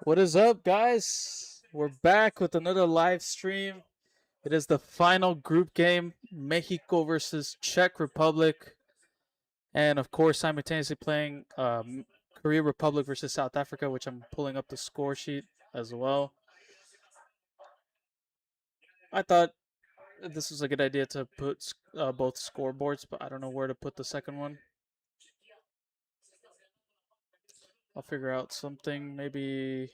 What is up, guys? We're back with another live stream. It is the final group game, Mexico versus Czech Republic, and of course, simultaneously playing Korea Republic versus South Africa, which I'm pulling up the score sheet as well. I thought this was a good idea to put both scoreboards, but I don't know where to put the second one. I'll figure out something. Maybe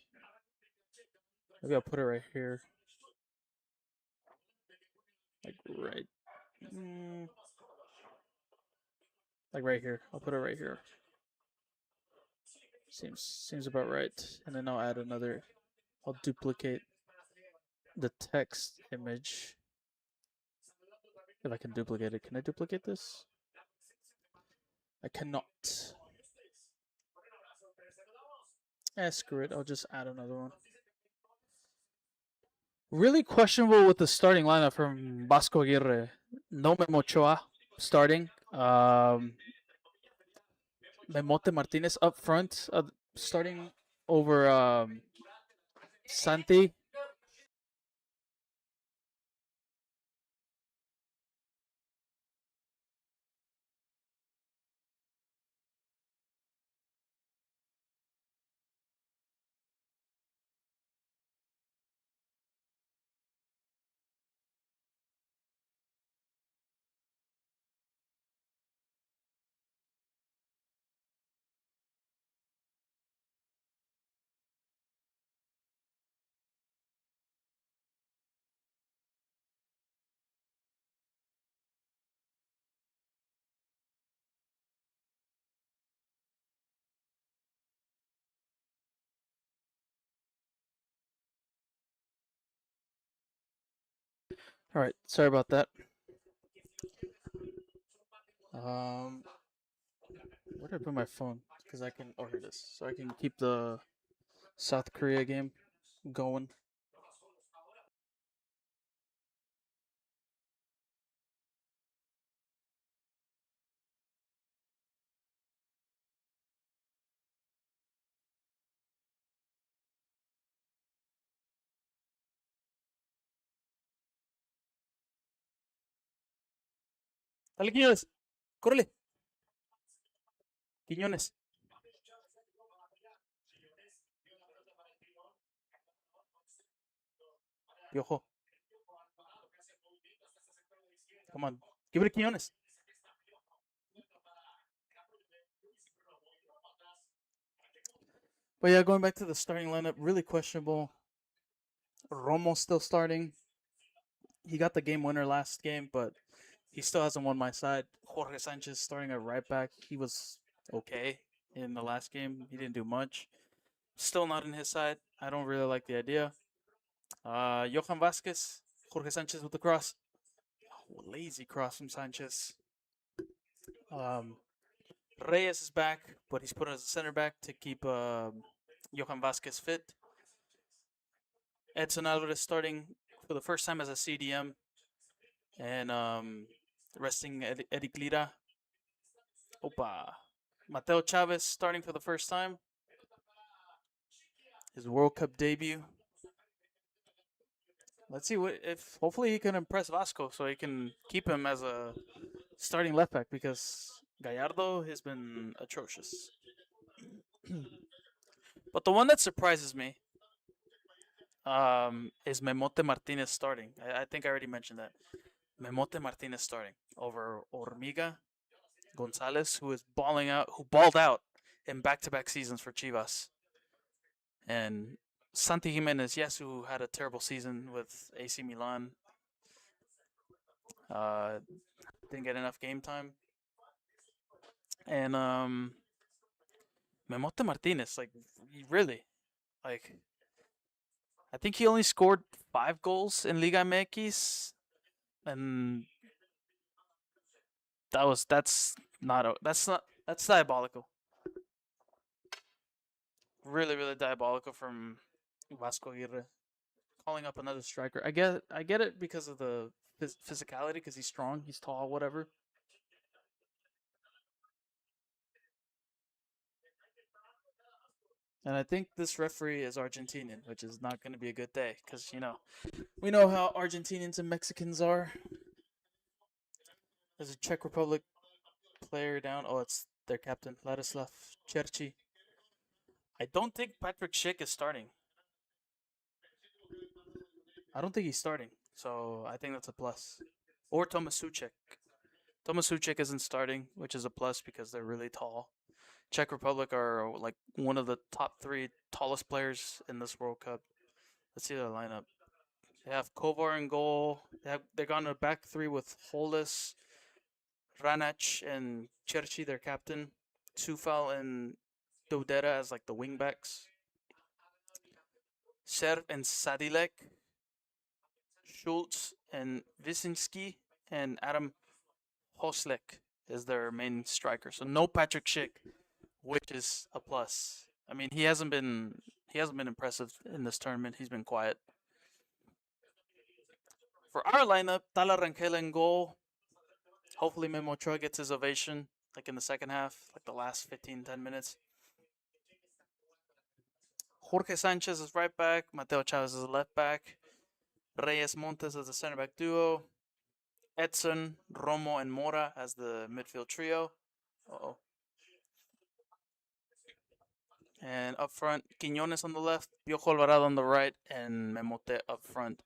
I'll put it right here, like right, mm, like right here. I'll put it right here. Seems about right. And then I'll add another. I'll duplicate the text image. If I can duplicate it, can I duplicate this? I cannot. Screw it. I'll just add another one. Really questionable with the starting lineup from Vasco Aguirre. No Memo Ochoa starting. Memote Martinez up front, starting over Santi. All right, sorry about that. Where did I put my phone? Because I can. Oh, here it is. So I can keep the South Korea game going. Dale, Quiñones. Córrele. Quiñones. Piojo. Come on. Give it to Quiñones. But yeah, going back to the starting lineup, really questionable. Romo still starting. He got the game winner last game, but he still hasn't won my side. Jorge Sanchez starting at right back. He was okay in the last game. He didn't do much. Still not in his side. I don't really like the idea. Johan Vasquez, Jorge Sanchez with the cross. Oh, lazy cross from Sanchez. Um, Reyes is back, but he's put as a center back to keep Johan Vasquez fit. Edson Alvarez starting for the first time as a CDM, and resting Eric Lira. Opa. Mateo Chavez starting for the first time. His World Cup debut. Let's see what if hopefully he can impress Vasco so he can keep him as a starting left back because Gallardo has been atrocious. But the one that surprises me is Memote Martinez starting. I think I already mentioned that. Memote Martinez starting over Hormiga Gonzalez, who is who balled out in back-to-back seasons for Chivas, and Santi Jimenez, yes, who had a terrible season with AC Milan. Uh, didn't get enough game time, and Memote Martinez, like really, like I think he only scored 5 goals in Liga MX, and that's diabolical. Really, really diabolical from Vasco Aguirre. Calling up another striker. I get it because of the physicality, because he's strong, he's tall, whatever. And I think this referee is Argentinian, which is not going to be a good day because, we know how Argentinians and Mexicans are. There's a Czech Republic player down. Oh, it's their captain, Ladislav Cherchi. I don't think Patrick Schick is starting. I don't think he's starting. So I think that's a plus. Or Tomas Suchek. Tomas Suchek isn't starting, which is a plus because they're really tall. Czech Republic are like one of the top three tallest players in this World Cup. Let's see their lineup. They have Kovar in goal. They're gone to back three with Hollis, Ranach, and Cherchi, their captain. Sufal and Dodera as like the wingbacks. Serv and Sadilek. Schultz and Wyszynski and Adam Hoslek is their main striker. So no Patrick Schick, which is a plus. I mean, he hasn't been impressive in this tournament. He's been quiet. For our lineup, Tala Rangel in goal. Hopefully Memo Ochoa gets his ovation like in the second half, like the last 15-10 minutes. Jorge Sanchez is right back. Mateo Chavez is left back. Reyes Montes as the center back duo. Edson, Romo, and Mora as the midfield trio. Uh-oh. And up front, Quiñones on the left, Piojo Alvarado on the right, and Memote up front.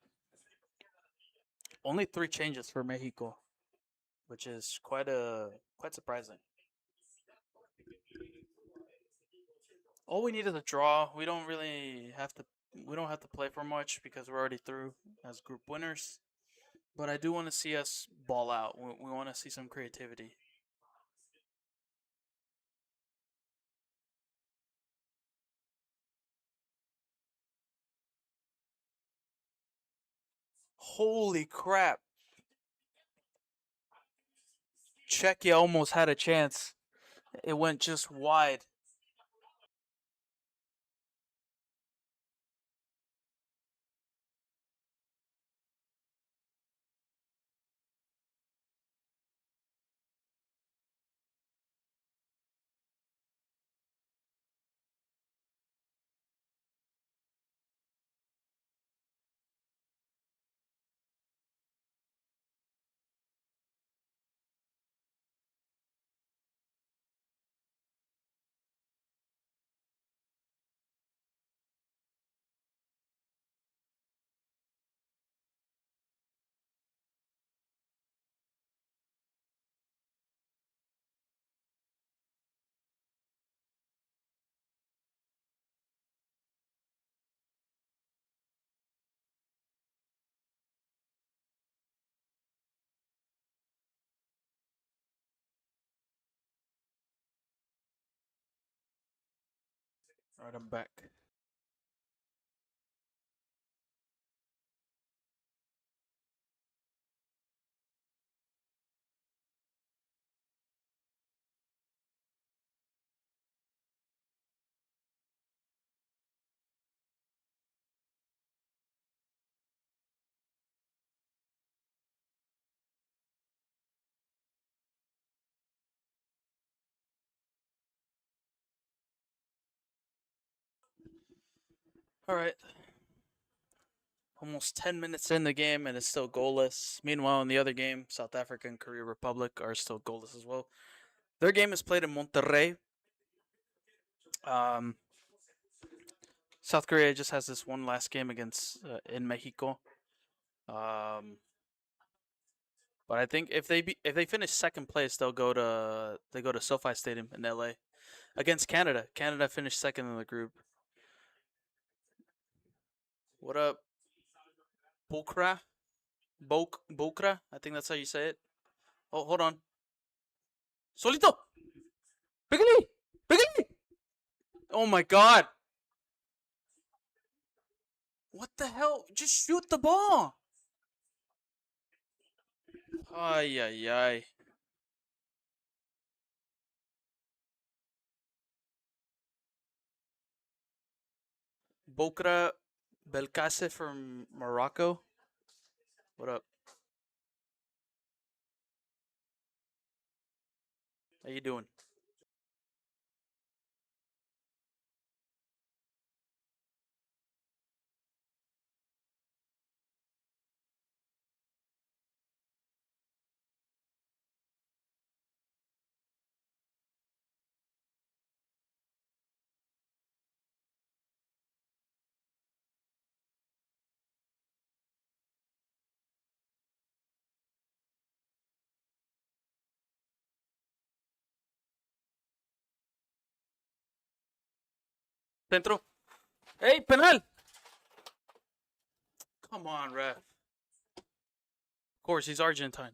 Only 3 changes for Mexico, which is quite surprising. All we need is a draw. We don't have to play for much because we're already through as group winners. But I do want to see us ball out. We want to see some creativity. Holy crap. Czechia almost had a chance. It went just wide. All right, I'm back. All right. Almost 10 minutes in the game and it's still goalless. Meanwhile, in the other game, South Africa and Korea Republic are still goalless as well. Their game is played in Monterrey. Um, South Korea just has this one last game against in Mexico. But I think if they finish second place, they go to SoFi Stadium in LA against Canada. Canada finished second in the group. What up, Bokra? Bokra? I think that's how you say it. Oh, hold on. Solito! Bigly! Bigly! Oh my god! What the hell? Just shoot the ball! Ay, ay, ay. Bokra Belkacem from Morocco. What up? How you doing? Centro. Hey, penal! Come on, ref. Of course, he's Argentine.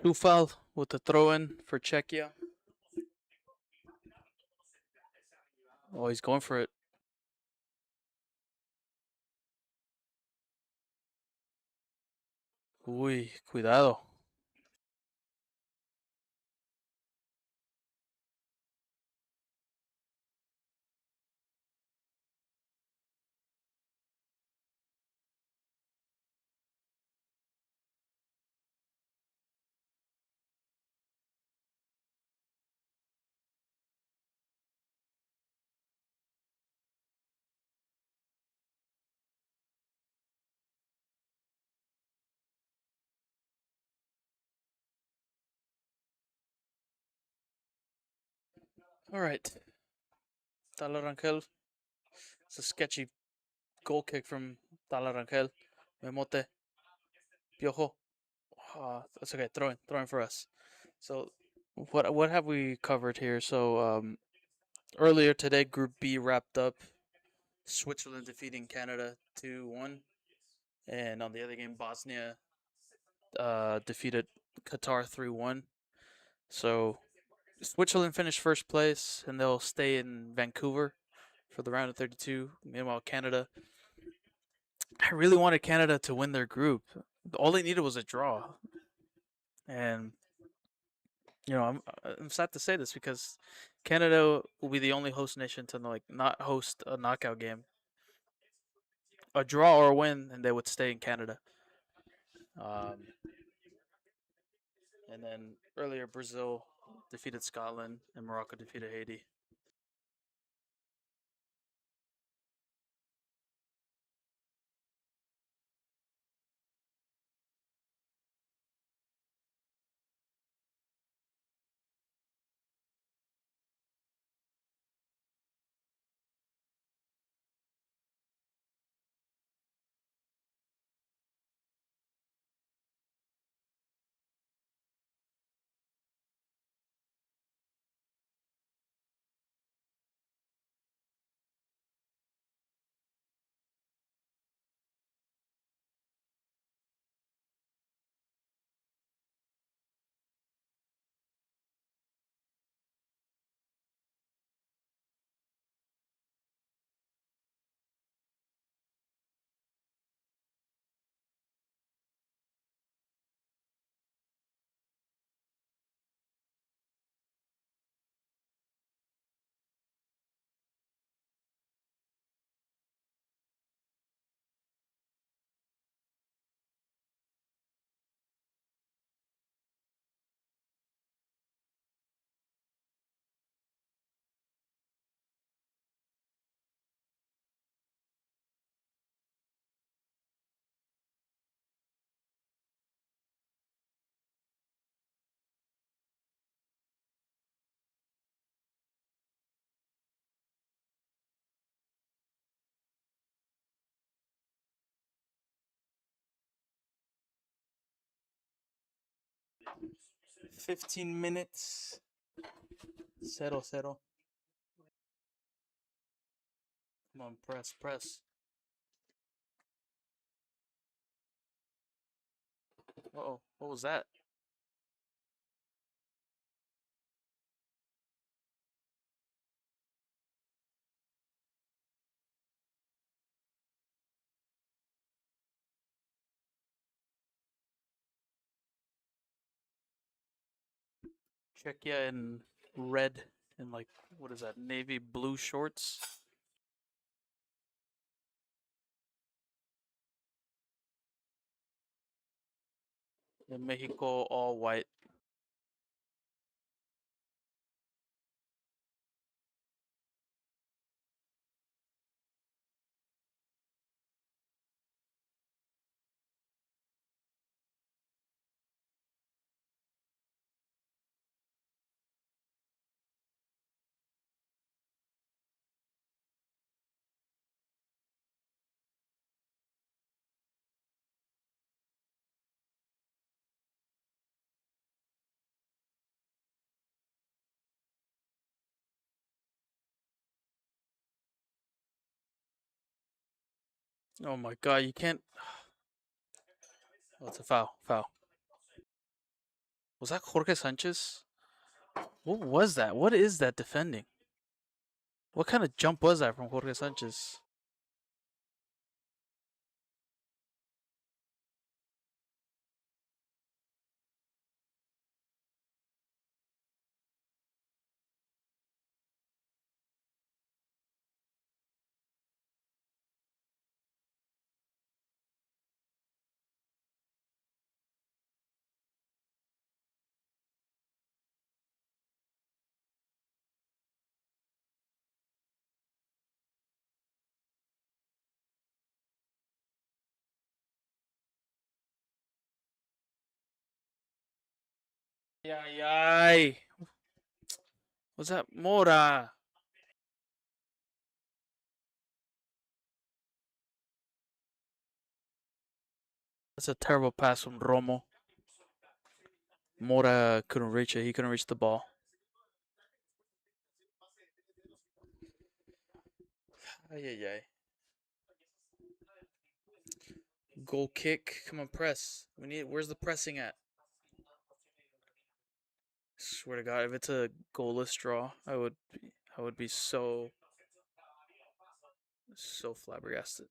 Ufal with the throw in for Czechia. Oh, he's going for it. Uy, cuidado. All right. Talarangel. It's a sketchy goal kick from Talarangel. Memote. Piojo. That's okay. Throw in for us. So, what have we covered here? So, earlier today, Group B wrapped up. Switzerland defeating Canada 2-1, and on the other game, Bosnia defeated Qatar 3-1. So, Switzerland finished first place, and they'll stay in Vancouver for the round of 32. Meanwhile, Canada. I really wanted Canada to win their group. All they needed was a draw, and I'm sad to say this because Canada will be the only host nation to not host a knockout game. A draw or a win, and they would stay in Canada. Um, and then earlier, Brazil defeated Scotland, and Morocco defeated Haiti. 15 minutes. 0-0. Come on, press. Oh, what was that? Czechia in red and what is that? Navy blue shorts. In Mexico, all white. Oh my god, you can't. Oh, it's a foul. Foul. Was that Jorge Sanchez? What was that? What is that defending? What kind of jump was that from Jorge Sanchez? Ay, ay. Was that Mora? That's a terrible pass from Romo. Mora couldn't reach it. He couldn't reach the ball. Ay, ay, ay. Goal kick. Come on, press. We need. Where's the pressing at? Swear to God, if it's a goalless draw, I would be so flabbergasted.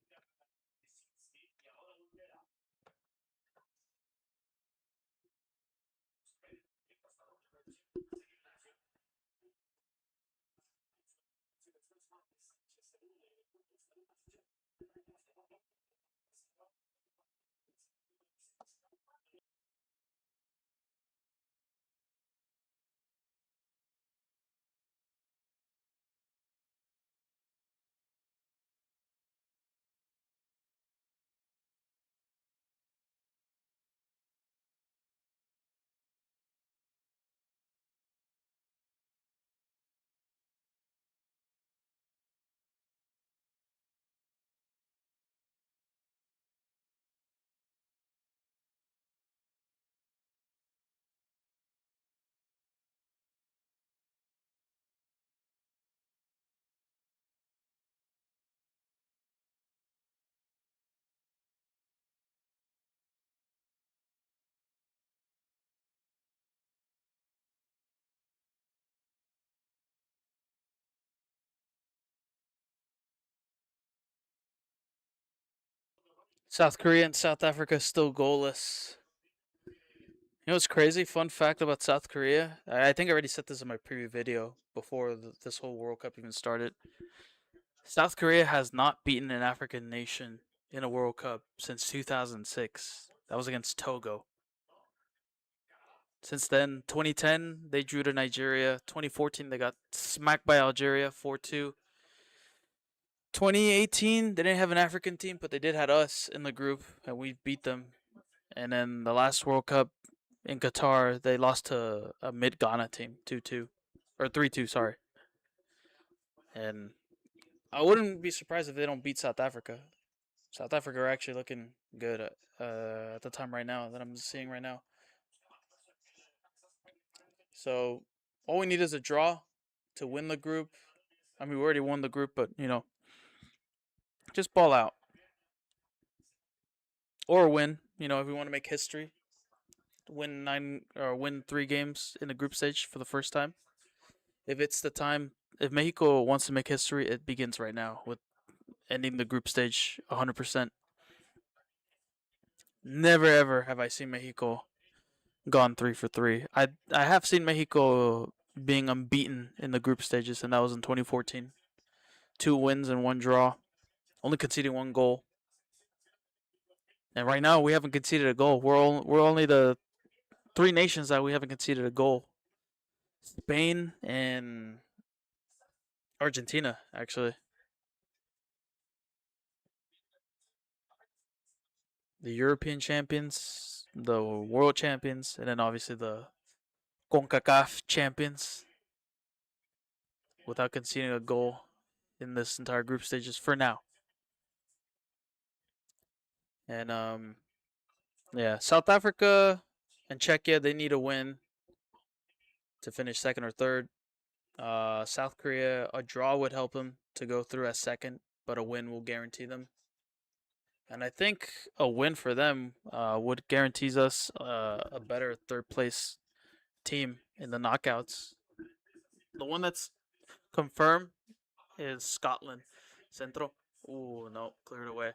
South Korea and South Africa still goalless. You know what's crazy? Fun fact about South Korea. I think I already said this in my previous video before this whole World Cup even started. South Korea has not beaten an African nation in a World Cup since 2006. That was against Togo. Since then, 2010 they drew to Nigeria. 2014 they got smacked by Algeria 4-2. 2018 they didn't have an African team, but they did have us in the group, and we beat them. And then the last World Cup in Qatar, they lost to a mid Ghana team 2-2 or 3-2. Sorry. And I wouldn't be surprised if they don't beat South Africa. South Africa are actually looking good at the time right now that I'm seeing right now. So all we need is a draw to win the group. I mean, we already won the group, but just ball out or win. If we want to make history, win 3 games in the group stage for the first time. If it's the time, if Mexico wants to make history, it begins right now with ending the group stage 100%. Never ever have I seen Mexico gone 3 for 3. I have seen Mexico being unbeaten in the group stages, and that was in 2014. 2 wins and 1 draw, only conceding 1 goal. And right now we haven't conceded a goal. We're only the three nations that we haven't conceded a goal: Spain and Argentina, actually. The European champions, the world champions, and then obviously the CONCACAF champions without conceding a goal in this entire group stages for now. And yeah, South Africa and Czechia, they need a win to finish second or third. South Korea, a draw would help them to go through as second, but a win will guarantee them. And I think a win for them would guarantees us a better third place team in the knockouts. The one that's confirmed is Scotland. Centro. Ooh, no, cleared away.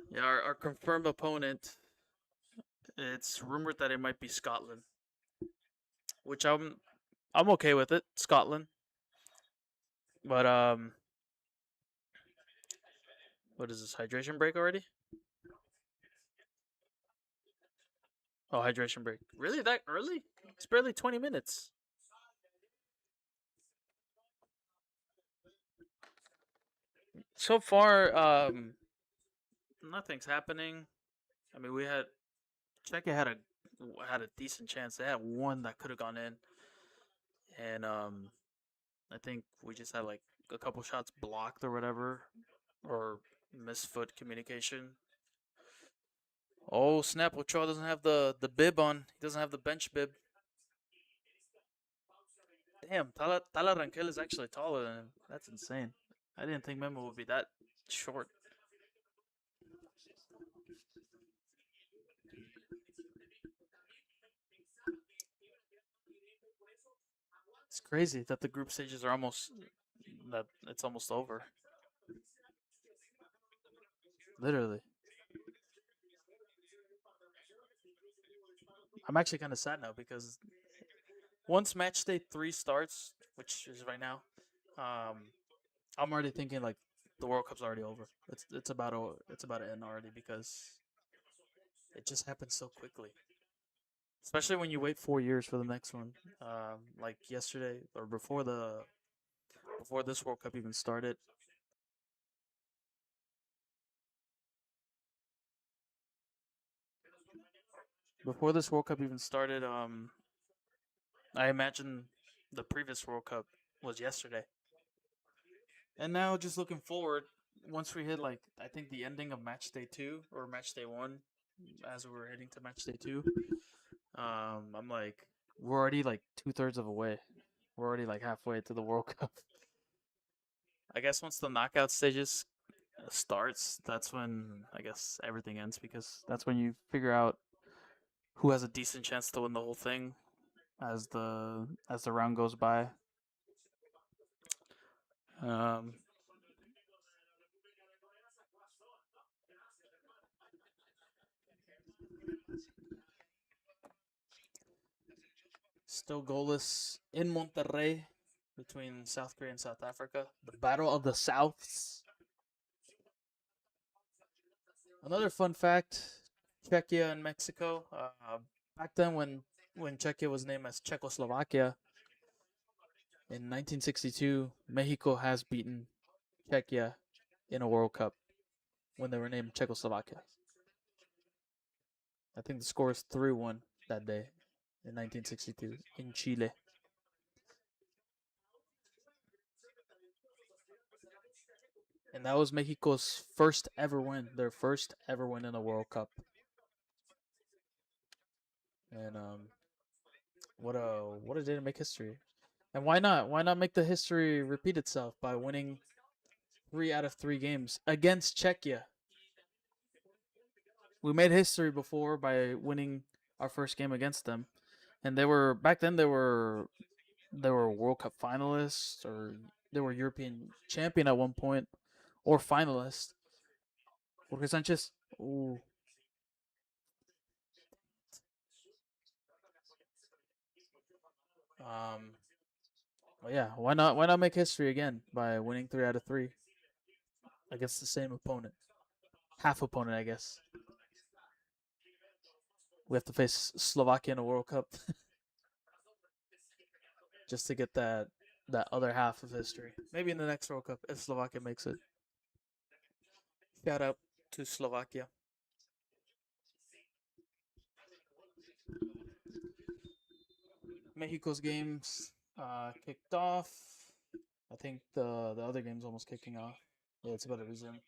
Yeah, our confirmed opponent. It's rumored that it might be Scotland, which I'm okay with it. Scotland, but what is this, hydration break already? Oh, hydration break. Really that early? It's barely 20 minutes. So far, nothing's happening. I mean, we had Czechia had a decent chance. They had one that could have gone in, and I think we just had like a couple shots blocked or whatever, or misfoot communication. Oh snap! Ochoa doesn't have the bib on. He doesn't have the bench bib. Damn, Tala Rangel is actually taller than him. That's insane. I didn't think Memo would be that short. It's crazy that the group stages are almost that it's almost over. Literally. I'm actually kind of sad now because once match day 3 starts, which is right now, um, I'm already thinking like the World Cup's already over. It's about to end already because it just happened so quickly. Especially when you wait 4 years for the next one. Like yesterday or before this World Cup even started. Before this World Cup even started, I imagine the previous World Cup was yesterday. And now just looking forward, once we hit like I think the ending of match day 2 or match day 1 as we were heading to match day 2, I'm like we're already like 2/3 of the way. We're already like halfway to the World Cup. I guess once the knockout stages starts, that's when I guess everything ends because that's when you figure out who has a decent chance to win the whole thing as the round goes by. Um, Still goalless in Monterrey between South Korea and South Africa. The Battle of the Souths. Another fun fact: Czechia and Mexico. Back then, when Czechia was named as Czechoslovakia in 1962, Mexico has beaten Czechia in a World Cup when they were named Czechoslovakia. I think the score is 3-1 that day in 1962 in Chile. And that was Mexico's first ever win, their first ever win in a World Cup. And what a day to make history. And why not? Why not make the history repeat itself by winning 3 out of 3 games against Czechia? We made history before by winning our first game against them, and they were back then they were World Cup finalists or they were European champion at one point or finalist. Jorge Sanchez. Ooh. Um. Well, yeah. Why not make history again by winning 3 out of 3 against the same opponent, half opponent, I guess. We have to face Slovakia in a World Cup just to get that other half of history. Maybe in the next World Cup if Slovakia makes it. Shout out to Slovakia. Mexico's games kicked off. I think the other game's almost kicking off. Yeah, it's about to resume.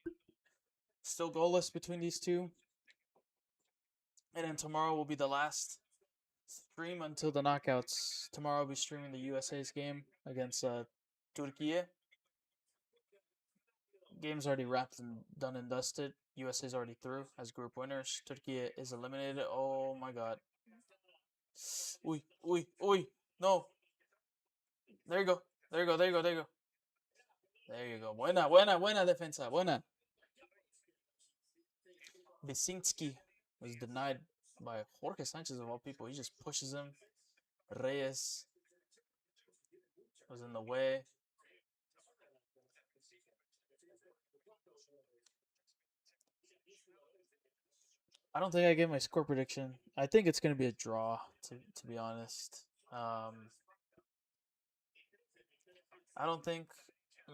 Still goalless between these two. And then tomorrow will be the last stream until the knockouts. Tomorrow I'll be streaming the USA's game against Turkey. Game's already wrapped and done and dusted. USA's already through as group winners. Turkey is eliminated. Oh my god. Uy, uy, uy. No. There you go. There you go. There you go. There you go. There you go. Buena, buena, buena defensa. Buena. Visinski was denied by Jorge Sanchez of all people. He just pushes him. Reyes was in the way. I don't think I gave my score prediction. I think it's going to be a draw, to be honest. I don't think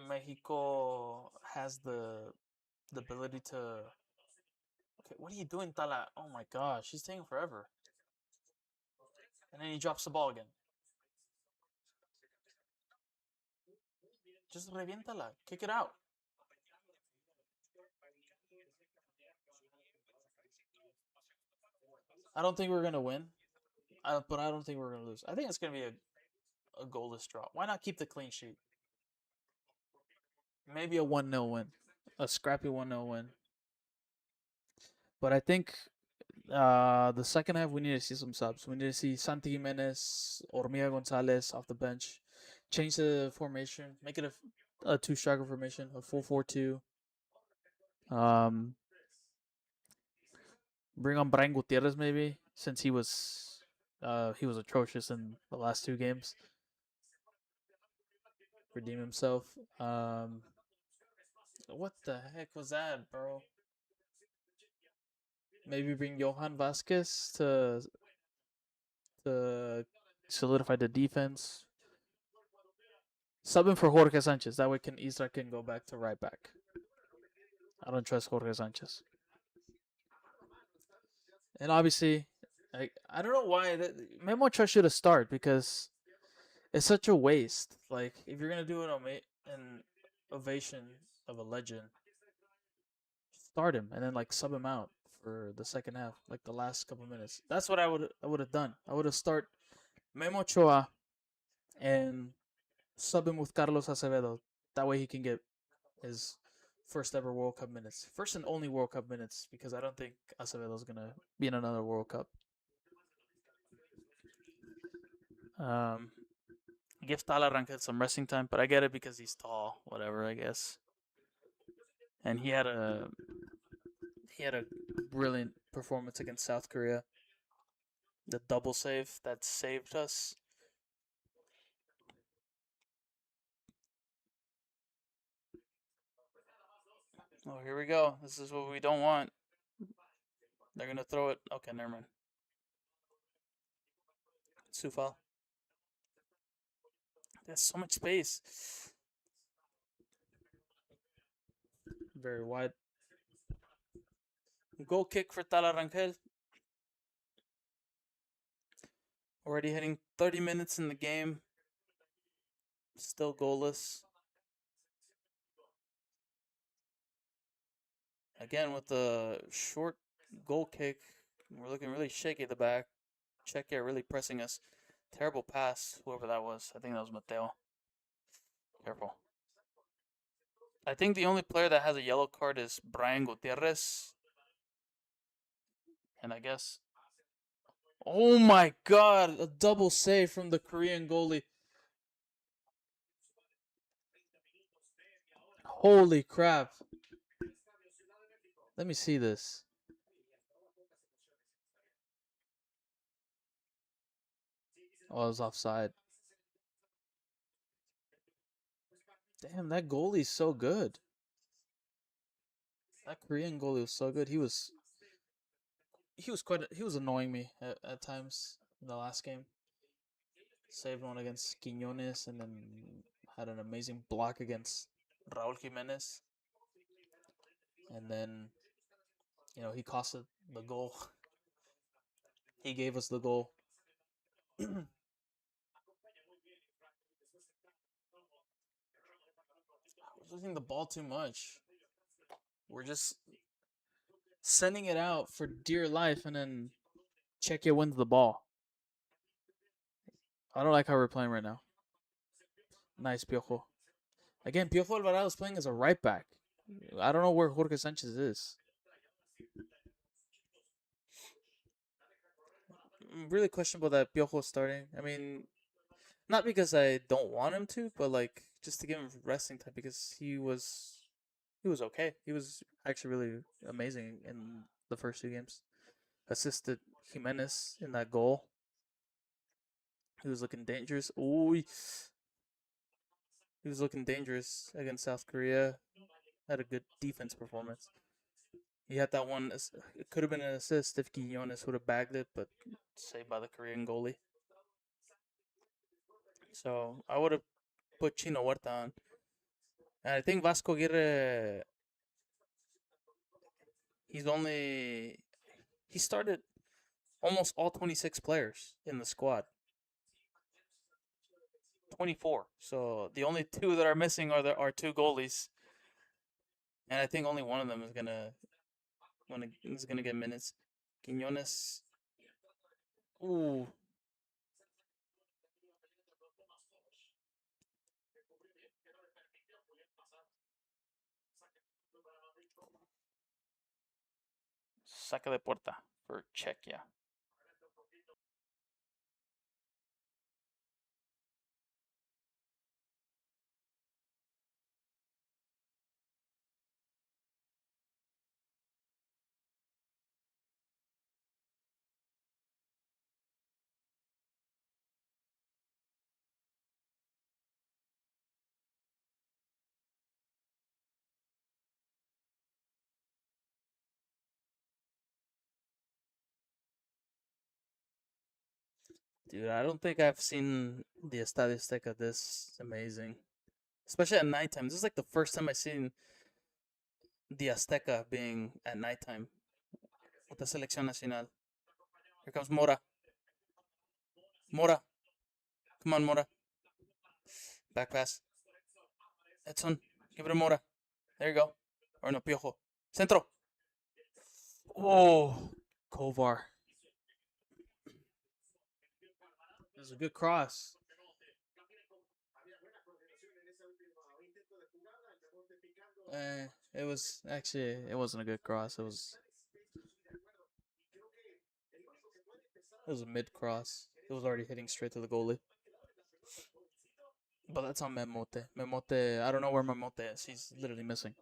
Mexico has the ability to. Okay, what are you doing, Tala? Oh my gosh, he's taking forever. And then he drops the ball again. Just reviéntala. Kick it out. I don't think we're gonna win, but I don't think we're gonna lose. I think it's gonna be a goalless draw. Why not keep the clean sheet? Maybe a 1-0 win, a scrappy 1-0 win. But I think the second half we need to see some subs. We need to see Santi Jimenez, Ormia Gonzalez off the bench, change the formation, make it a two striker formation, a 4-4-2. Bring on Brian Gutierrez maybe since he was atrocious in the last two games. Redeem himself. What the heck was that, bro? Maybe bring Johan Vasquez to solidify the defense. Subbing for Jorge Sanchez. That way Isra can go back to right back. I don't trust Jorge Sanchez. And obviously, I don't know why Memo Ochoa should have started because it's such a waste. Like if you're gonna do an ovation of a legend, start him and then like sub him out for the second half, like the last couple minutes. That's what I would have done. I would have start Memo Ochoa and sub him with Carlos Acevedo. That way he can get his first ever World Cup minutes. First and only World Cup minutes because I don't think Acevedo's gonna be in another World Cup. Give Tala Rangel some resting time, but I get it because he's tall. Whatever, I guess. And he had a brilliant performance against South Korea. The double save that saved us. Oh, here we go. This is what we don't want. They're gonna throw it. Okay, never mind. Sufal. There's so much space. Very wide. Goal kick for Tala Rangel. Already hitting 30 minutes in the game. Still goalless. Again with the short goal kick. We're looking really shaky at the back. Czechia really pressing us. Terrible pass, whoever that was. I think that was Mateo. Careful. I think the only player that has a yellow card is Brian Gutierrez. And I guess. Oh my god! A double save from the Korean goalie. Holy crap. Let me see this. Oh, I was offside. Damn, that goalie's so good. That Korean goalie was so good. He was he was annoying me at times in the last game. Saved one against Quinones and then had an amazing block against Raul Jimenez. And then, he cost the goal. He gave us the goal. We're losing the ball too much. We're just sending it out for dear life, and then Czechia wins the ball. I don't like how we're playing right now. Nice, Piojo. Again, Piojo Alvarado is playing as a right back. I don't know where Jorge Sanchez is. Really questionable that Piojo is starting. I mean, not because I don't want him to, but like just to give him resting time because he was okay. He was actually really amazing in the first two games. Assisted Jimenez in that goal. He was looking dangerous. Ooh, he was looking dangerous against South Korea. Had a good defense performance. He had that one. It could have been an assist if Quinones would have bagged it, but saved by the Korean goalie. So I would have put Chino Huerta on. And I think Vasco Aguirre, he's only he started almost all 26 players in the squad. 24. So the only two that are missing are two goalies, and I think only one of them is gonna get minutes. Quinones. Ooh. Saca de puerta for Czechia. Dude, I don't think I've seen the Estadio Azteca this amazing, especially at nighttime. This is like the first time I've seen the Azteca being at nighttime with the Selección Nacional. Here comes Mora. Mora. Come on, Mora. Back pass. Edson. Give it to Mora. There you go. Or no, Piojo. Centro. Oh, Kovar. It was a good cross. It wasn't a good cross. It was a mid cross. It was already hitting straight to the goalie. But that's on Memote. Memote, I don't know where Memote is. He's literally missing.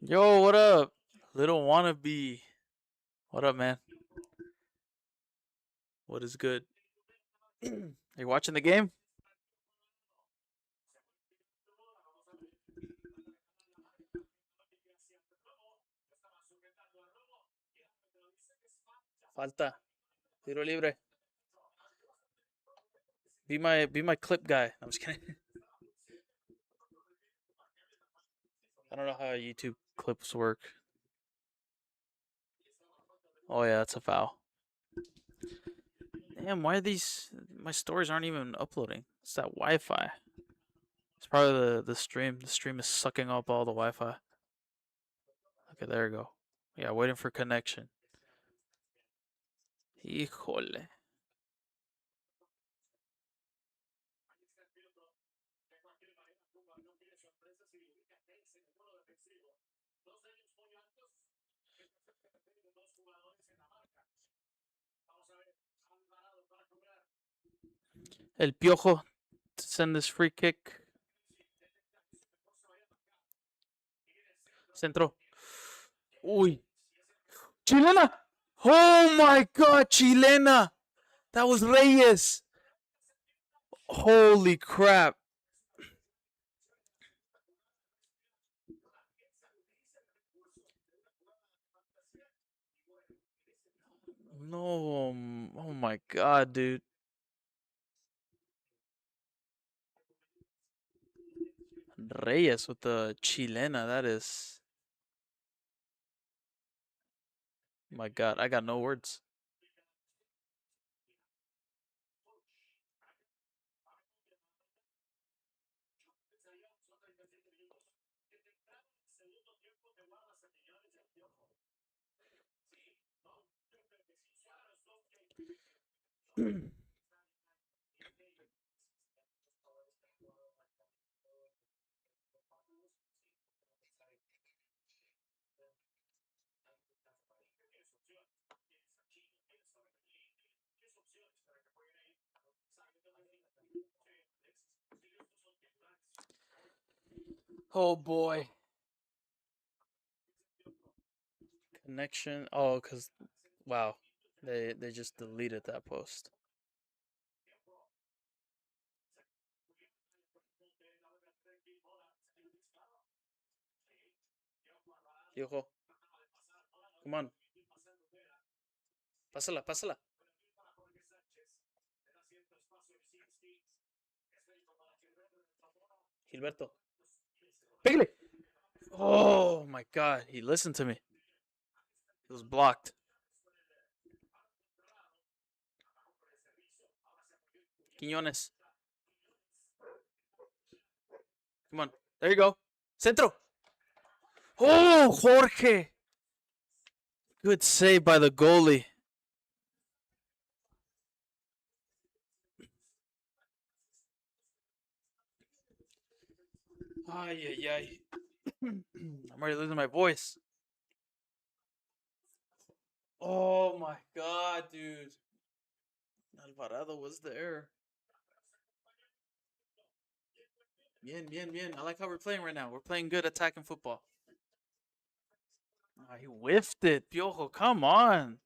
Yo, what up? Little wannabe. What up, man? What is good? You watching the game? Falta. Tiro libre. Be my clip guy. I'm just kidding. I don't know how YouTube clips work. Oh yeah, that's a foul. Damn, why are these my stories aren't even uploading? It's that Wi-Fi. It's probably the stream. The stream is sucking up all the Wi-Fi. Okay, there we go. Yeah, waiting for connection. Híjole. El Piojo to send this free kick. Centro. Uy. Chilena. Oh my god, Chilena. That was Reyes. Holy crap. No. Oh my god, dude. Reyes with the Chilena. That is. My god, I got no words. Oh boy. Connection. Oh, cause wow, they just deleted that post. Yojo, come on, pásala, pásala. Gilberto, pégale. Oh my god, he listened to me. It was blocked. Quiñones, come on. There you go. Centro. Oh, Jorge. Good save by the goalie. Ay, ay, ay. I'm already losing my voice. Oh my god, dude. Alvarado was there. Bien, bien, bien. I like how we're playing right now. We're playing good attacking football. Oh, he whiffed it. Piojo, come on.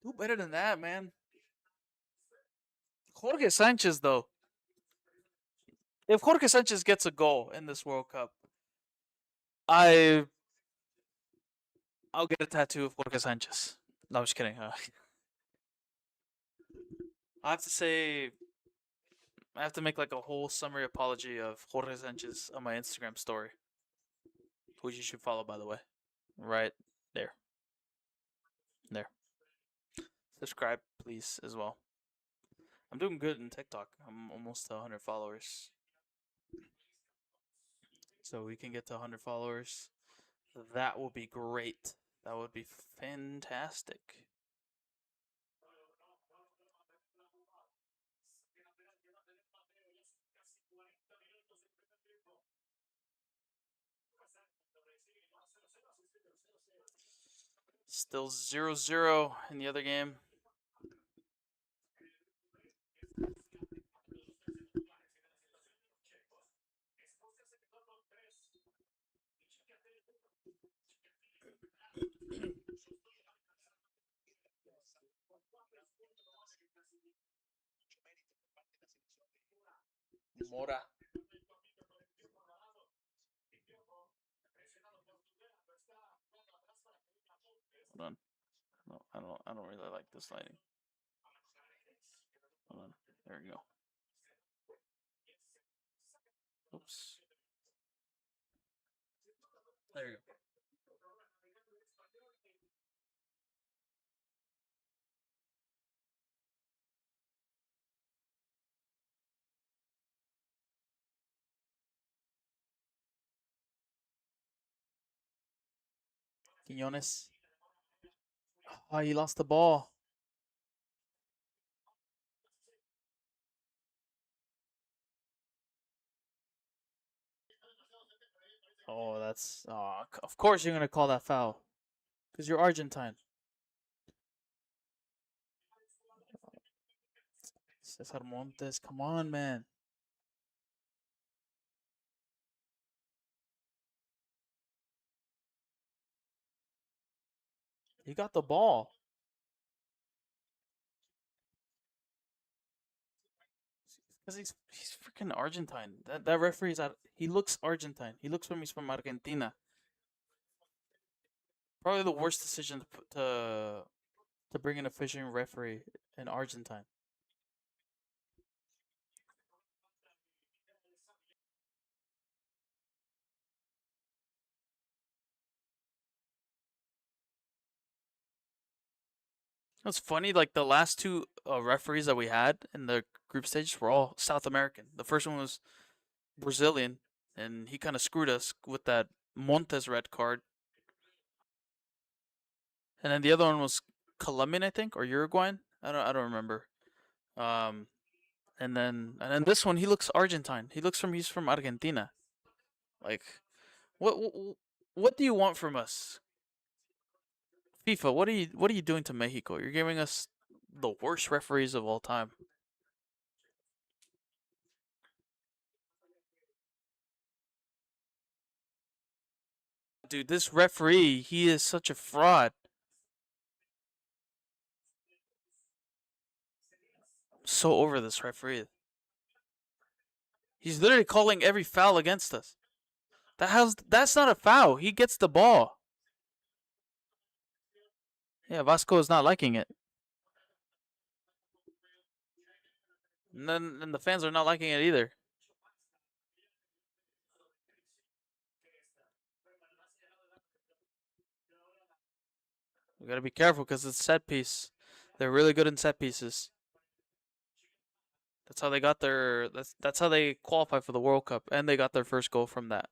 Do better than that, man. Jorge Sanchez, though. If Jorge Sanchez gets a goal in this World Cup, I I'll get a tattoo of Jorge Sanchez. No, I'm just kidding. I have to say, I have to make like a whole summary apology of Jorge Sanchez on my Instagram story, which you should follow, by the way. Right there. There. Subscribe, please, as well. I'm doing good in TikTok. I'm almost to 100 followers. So we can get to 100 followers. That will be great. That would be fantastic. Still 0-0 in the other game. Mora. Hold on. No, I don't really like this lighting. Hold on. There we go. Oops. There you go. Quiñones. Oh, he lost the ball. Oh, that's. Oh, of course you're gonna call that foul, because you're Argentine. Cesar Montes, come on, man. He got the ball. Because he's freaking Argentine. That referee's out. He looks Argentine. He looks from he's from Argentina. Probably the worst decision to bring in a fishing referee in Argentine. It's funny, like the last two referees that we had in the group stages were all South American. The first one was Brazilian, and he kind of screwed us with that Montes red card. And then the other one was Colombian, I think, or Uruguayan. I don't remember. Um, and then this one, he looks Argentine. He's from Argentina. Like, what what do you want from us, FIFA? What are you doing to Mexico? You're giving us the worst referees of all time. Dude, this referee, he is such a fraud. I'm so over this referee. He's literally calling every foul against us. That's not a foul. He gets the ball. Yeah, Vasco is not liking it. And the fans are not liking it either. We gotta be careful because it's set piece. They're really good in set pieces. That's how they got their. That's how they qualify for the World Cup, and they got their first goal from that.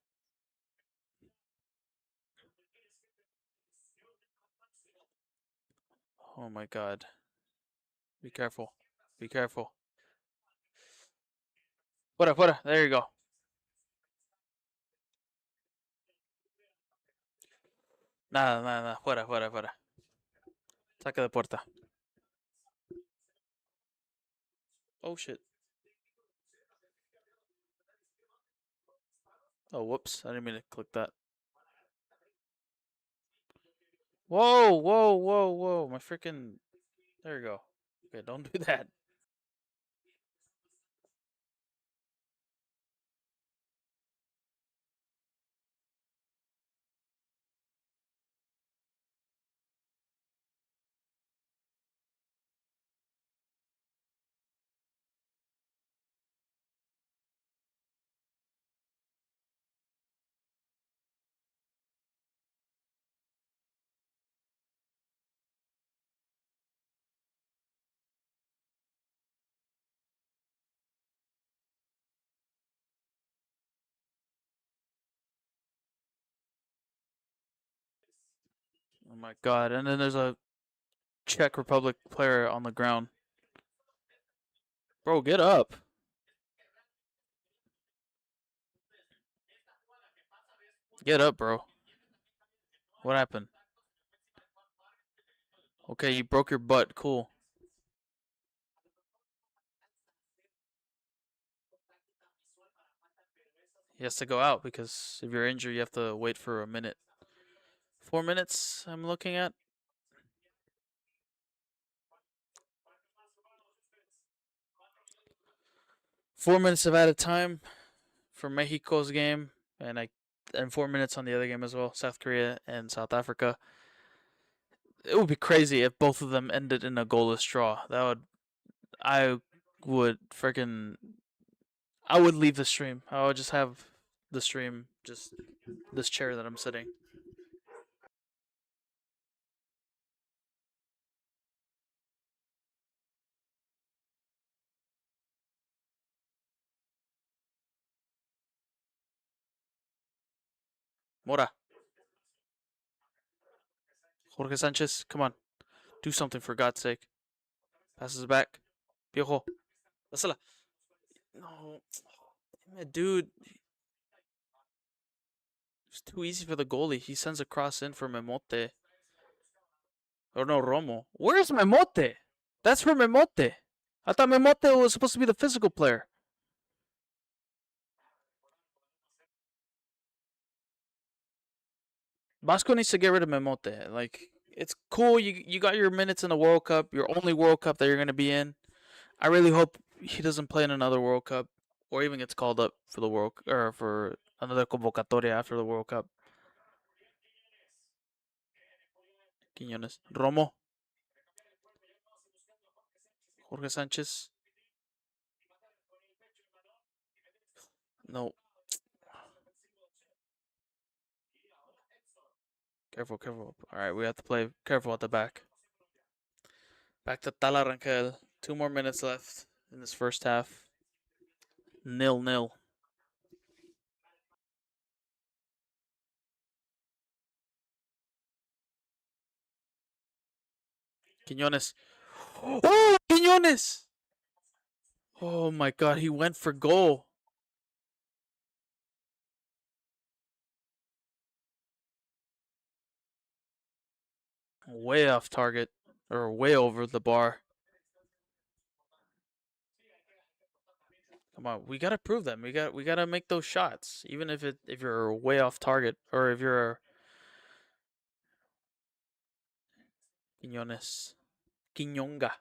Oh my God! Be careful! Be careful! Fuera, fuera! There you go. Nada, nada, nada. Fuera, fuera, fuera. Saca de puerta. Oh shit! Oh whoops! I didn't mean to click that. Whoa, whoa, whoa, whoa! My freaking. There you go. Okay, don't do that. Oh my God! And then there's a Czech Republic player on the ground. Bro, get up. Get up, bro. What happened? Okay, you broke your butt. Cool. He has to go out because if you're injured, you have to wait for a minute. 4 minutes, I'm looking at. 4 minutes of added time for Mexico's game, and 4 minutes on the other game as well, South Korea and South Africa. It would be crazy if both of them ended in a goalless draw. I would freaking I would leave the stream. I would just have the stream, just this chair that I'm sitting. Mora. Jorge Sanchez, come on. Do something for God's sake. Passes it back. Piojo. Dásela. No. Damn it, dude. It's too easy for the goalie. He sends a cross in for Memote. Or no, Romo. Where's Memote? That's for Memote. I thought Memote was supposed to be the physical player. Vasco needs to get rid of Memote. Like, it's cool. You got your minutes in the World Cup, your only World Cup that you're going to be in. I really hope he doesn't play in another World Cup or even gets called up for the World or for another convocatoria after the World Cup. Quiñones. Romo. Jorge Sanchez. No. Careful, careful. All right, we have to play careful at the back. Back to Talarangel. 2 more minutes left in this first half. 0-0. Quiñones. Oh, Quiñones! Oh my God, he went for goal. Way off target, or way over the bar. Come on, we gotta prove them. We gotta make those shots, even if you're way off target or if you're Quiñones, Quiñonga.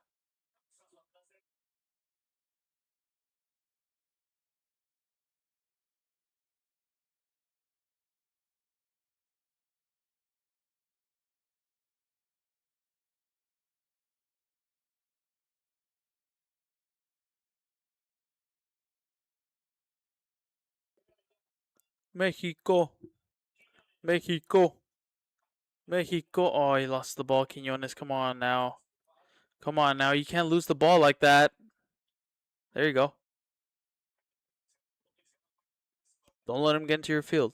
Mexico, Mexico, Mexico. Oh, he lost the ball. Quiñones, come on now, come on now. You can't lose the ball like that. There you go. Don't let him get into your field.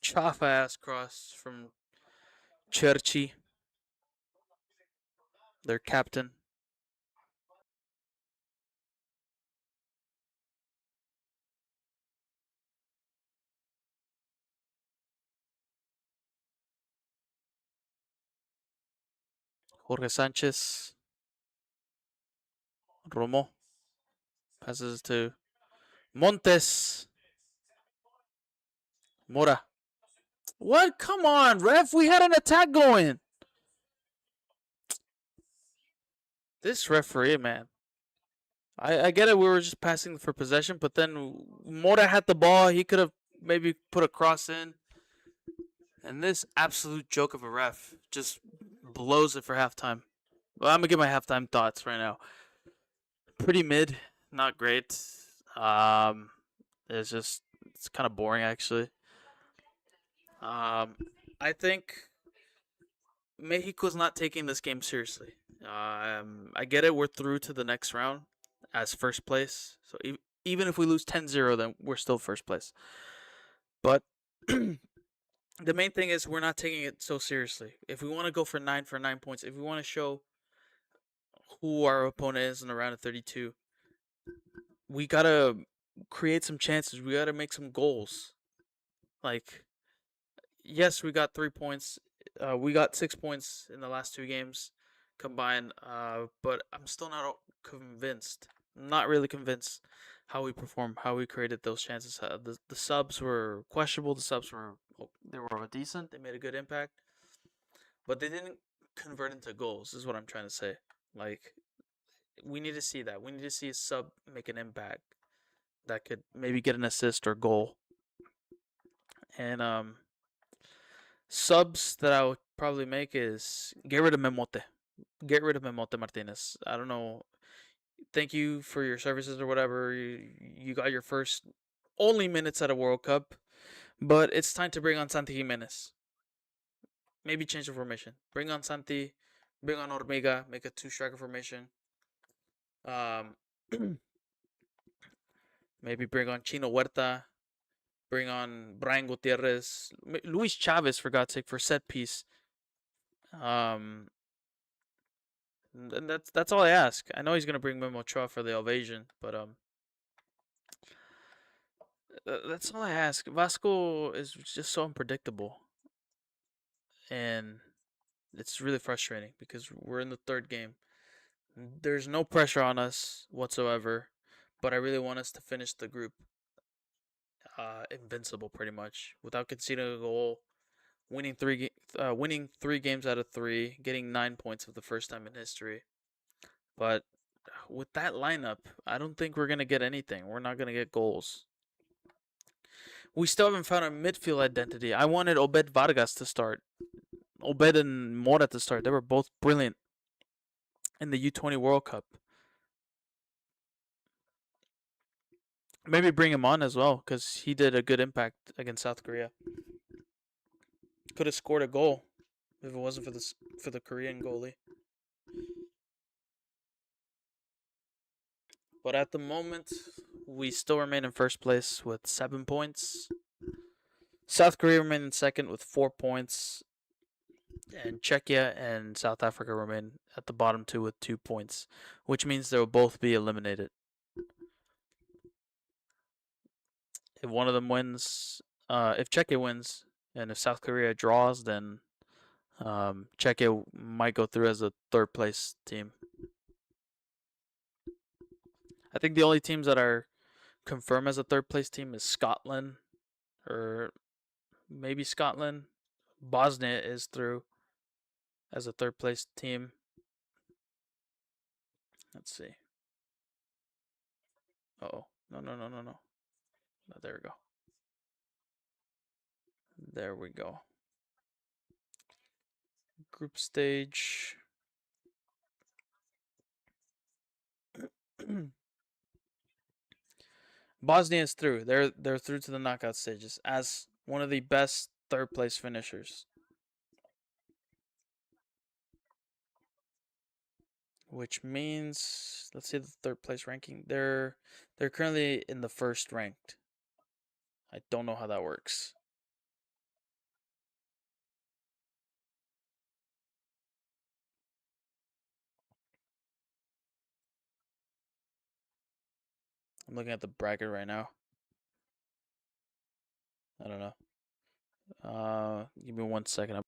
Chop ass cross from Cherchi, their captain. Jorge Sanchez. Romo. Passes to Montes. Mora. What? Come on, ref. We had an attack going. This referee, man. I get it. We were just passing for possession, but then Mora had the ball. He could have maybe put a cross in. And this absolute joke of a ref just blows it for halftime. Well, I'm going to give my halftime thoughts right now. Pretty mid. Not great. It's kind of boring, actually. I think Mexico's not taking this game seriously. I get it. We're through to the next round as first place. So even if we lose 10-0, then we're still first place. But the main thing is we're not taking it so seriously. If we want to go for 9 points, if we want to show who our opponent is in the round of 32, we got to create some chances. We got to make some goals. Like, yes, we got 3 points. We got 6 points in the last 2 games combined. But I'm still not convinced. Not really convinced how we performed, how we created those chances. The subs were questionable. The subs were decent. They made a good impact, but they didn't convert into goals. Is what I'm trying to say. Like, we need to see that. We need to see a sub make an impact that could maybe get an assist or goal. And subs that I would probably make is get rid of Memote. Get rid of Memote Martinez. I don't know. Thank you for your services or whatever. You got your first only minutes at a World Cup, but it's time to bring on Santi Jimenez. Maybe change the formation. Bring on Santi. Bring on Ormiga. Make a two striker formation. Um, maybe bring on Chino Huerta. Bring on Brian Gutierrez. Luis Chavez, for God's sake, for set piece. Um, and that's all I ask. I know he's gonna bring Memo Ochoa for the Elvasion, but that's all I ask. Vasco is just so unpredictable, and it's really frustrating because we're in the third game. There's no pressure on us whatsoever, but I really want us to finish the group invincible, pretty much, without conceding a goal, winning 3 games out of 3, getting 9 points for the first time in history. But with that lineup, I don't think we're gonna get anything. We're not gonna get goals. We still haven't found our midfield identity. I wanted Obed Vargas to start. Obed and Mora to start. They were both brilliant in the U20 World Cup. Maybe bring him on as well because he did a good impact against South Korea. Could have scored a goal if it wasn't for the Korean goalie. But at the moment, we still remain in first place with 7 points. South Korea remain in second with 4 points. And Czechia and South Africa remain at the bottom two with 2 points, which means they will both be eliminated. If one of them wins, if Czechia wins, and if South Korea draws, then Czechia might go through as a third place team. I think the only teams that are confirmed as a third place team is Scotland, or maybe Scotland. Bosnia is through as a third place team. Let's see. Oh, no. There we go. There we go. Group stage. Bosnia is through. They're through to the knockout stages as one of the best third place finishers. Which means, let's see the third place ranking. They're currently in the first ranked. I don't know how that works. I'm looking at the bracket right now. I don't know. Give me 1 second.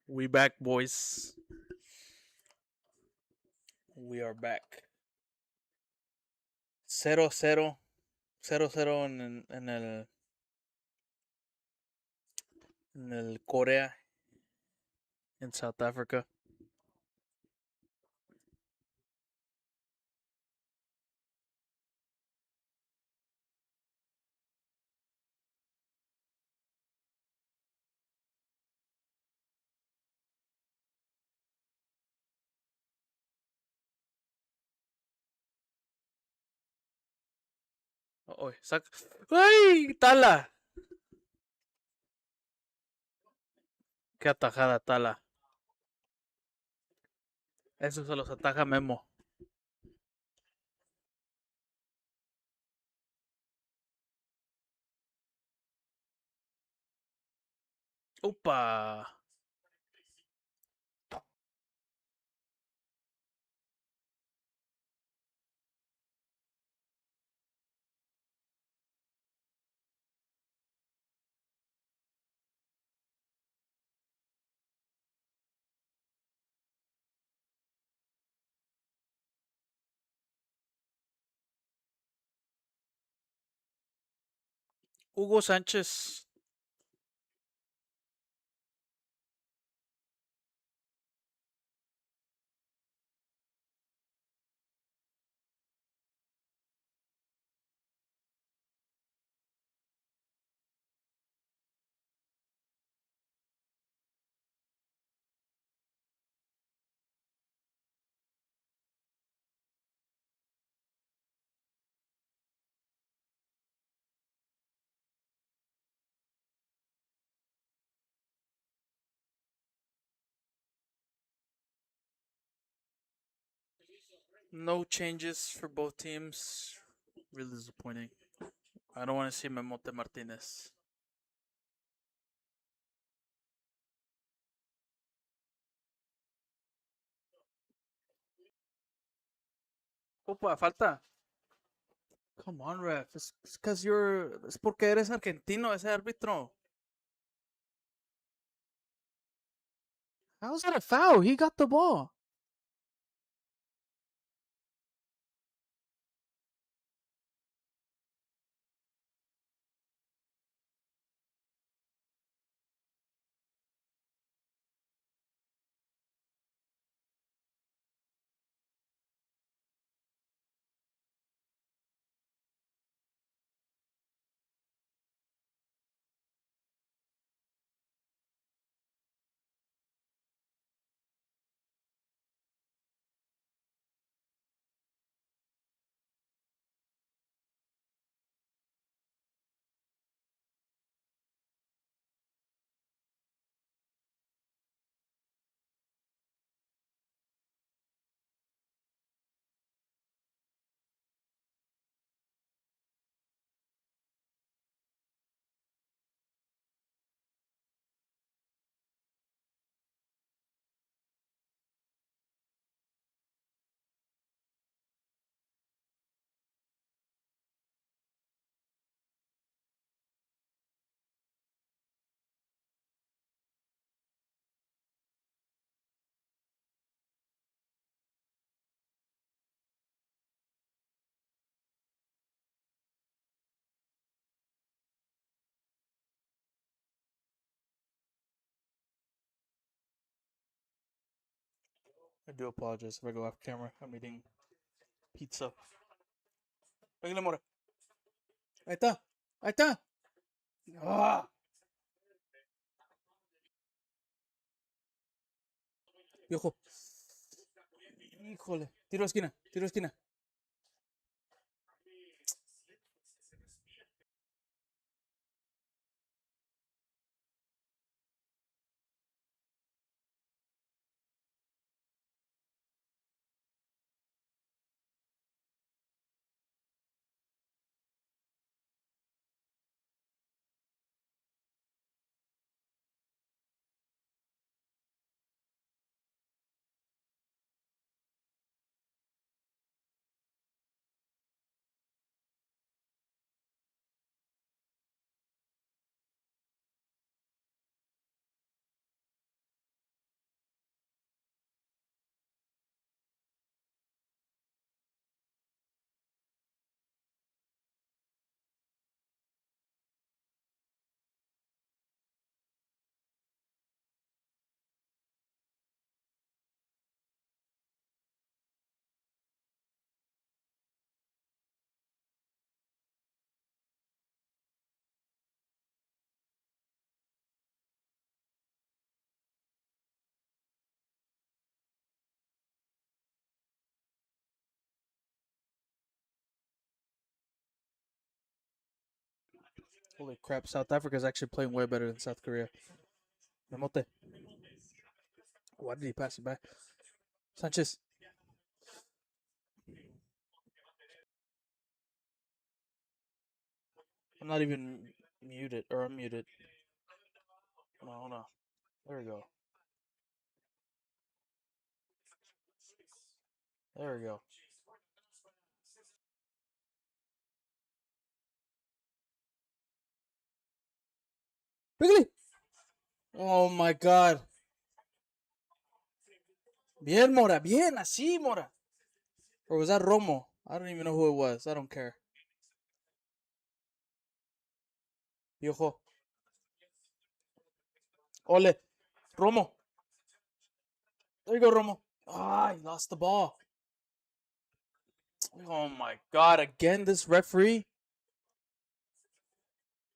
We back, boys. We are back. 0-0. 0-0 en el Corea, in South Africa. Oh, ¡Ay! ¡Tala! ¡Qué atajada, Tala! Eso se los ataja Memo. ¡Upa! Hugo Sánchez. No changes for both teams. Really disappointing. I don't want to see Memote Martinez. Opa, falta. Come on, ref. It's because you're. Es porque eres argentino, ese árbitro. How's that a foul? He got the ball. I do apologize if I go off camera. I'm eating pizza. Pégale, Mora. Ahí está. Ahí está. ¡Ah! Viejo. Híjole. Tiro de esquina. Tiro de esquina. Holy crap! South Africa's actually playing way better than South Korea. Remote. Why did he pass it back? Sanchez. I'm not even muted or unmuted. Hold on. There we go. There we go. Really? Oh my god. Bien, Mora. Bien, así, Mora. Or was that Romo? I don't even know who it was. I don't care. Piojo. Ole. Romo. There you go, Romo. Ah, he lost the ball. Oh my god. Again, this referee.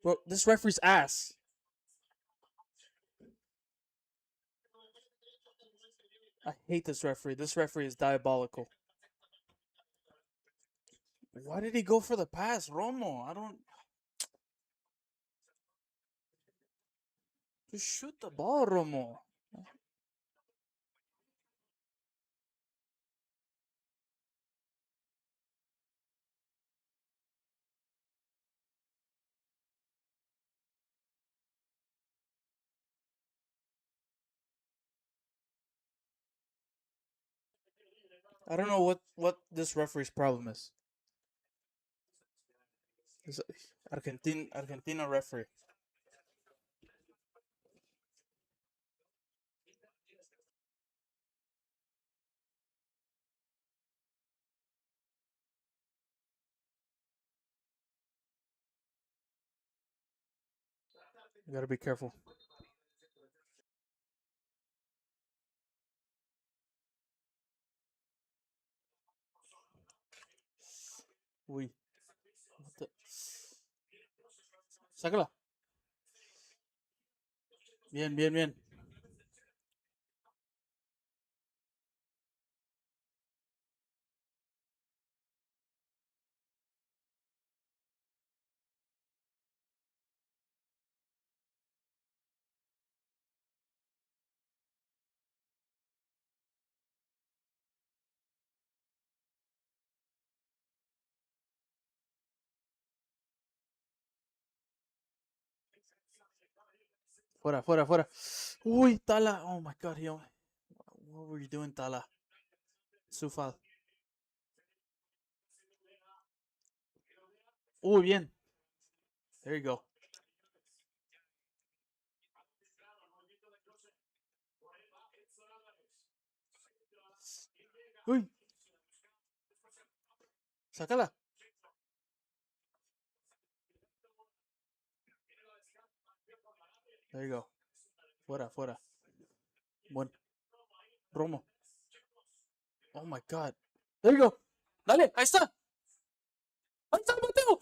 Bro, this referee's ass. I hate this referee. This referee is diabolical. Why did he go for the pass, Romo? I don't. Just shoot the ball, Romo. I don't know what this referee's problem is. This Argentina referee. You gotta be careful. Uy. What the? Sácala. Bien, bien, bien. Fuera, fuera, fuera. Uy, Tala. Oh my god, what were you doing, Tala? Sufal. Uy, bien. There you go. Uy. Sácala. There you go. Fuera, fuera. Buen. Romo. Oh my god. There you go. Dale, ahí está. Ahí está, Mateo.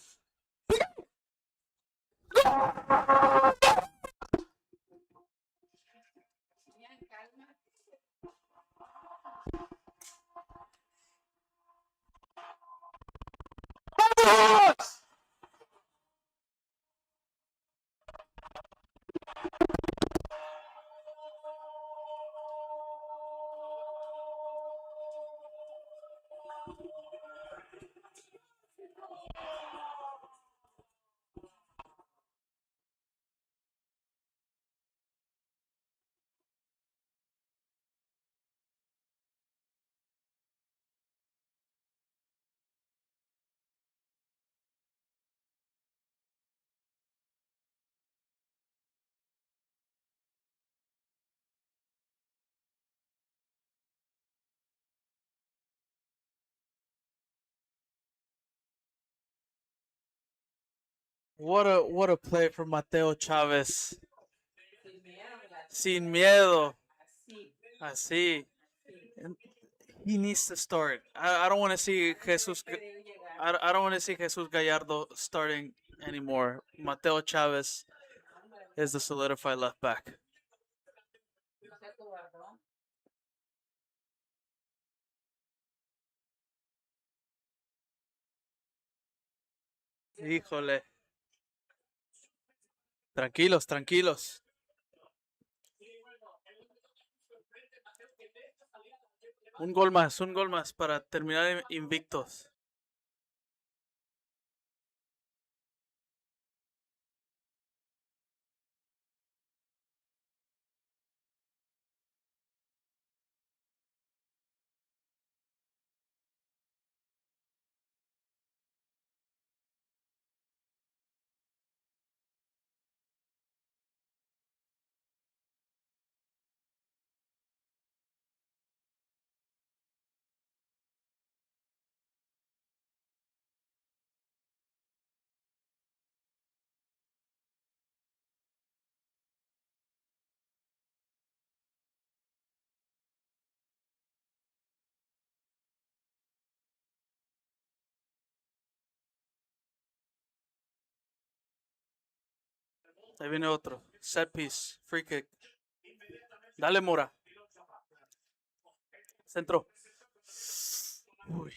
What a play from Mateo Chavez. Sin miedo. Así. He needs to start. I don't want to see Jesus. I don't want to see Jesus Gallardo starting anymore. Mateo Chavez is the solidified left back. Híjole. Tranquilos, tranquilos. Un gol más para terminar invictos. Ahí viene otro. Set piece. Free kick. Dale, Mora. Centro. Uy.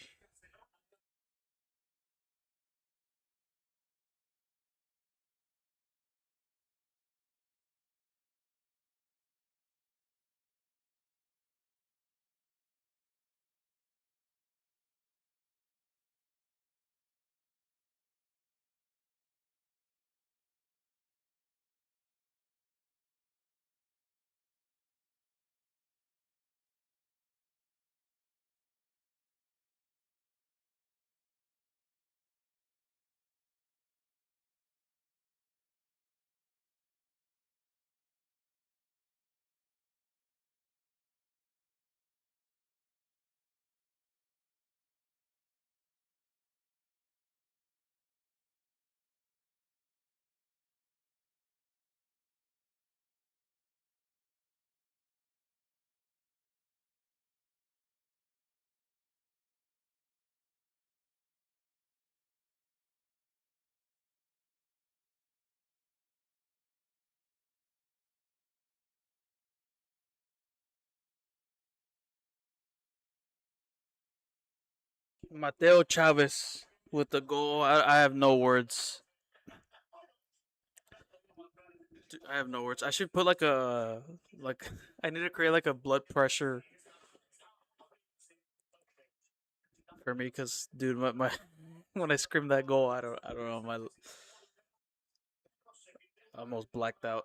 Mateo Chavez with the goal. I have no words. I have no words. I should put like I need to create like a blood pressure for me because dude, my when I scream that goal, I don't know, my I almost blacked out.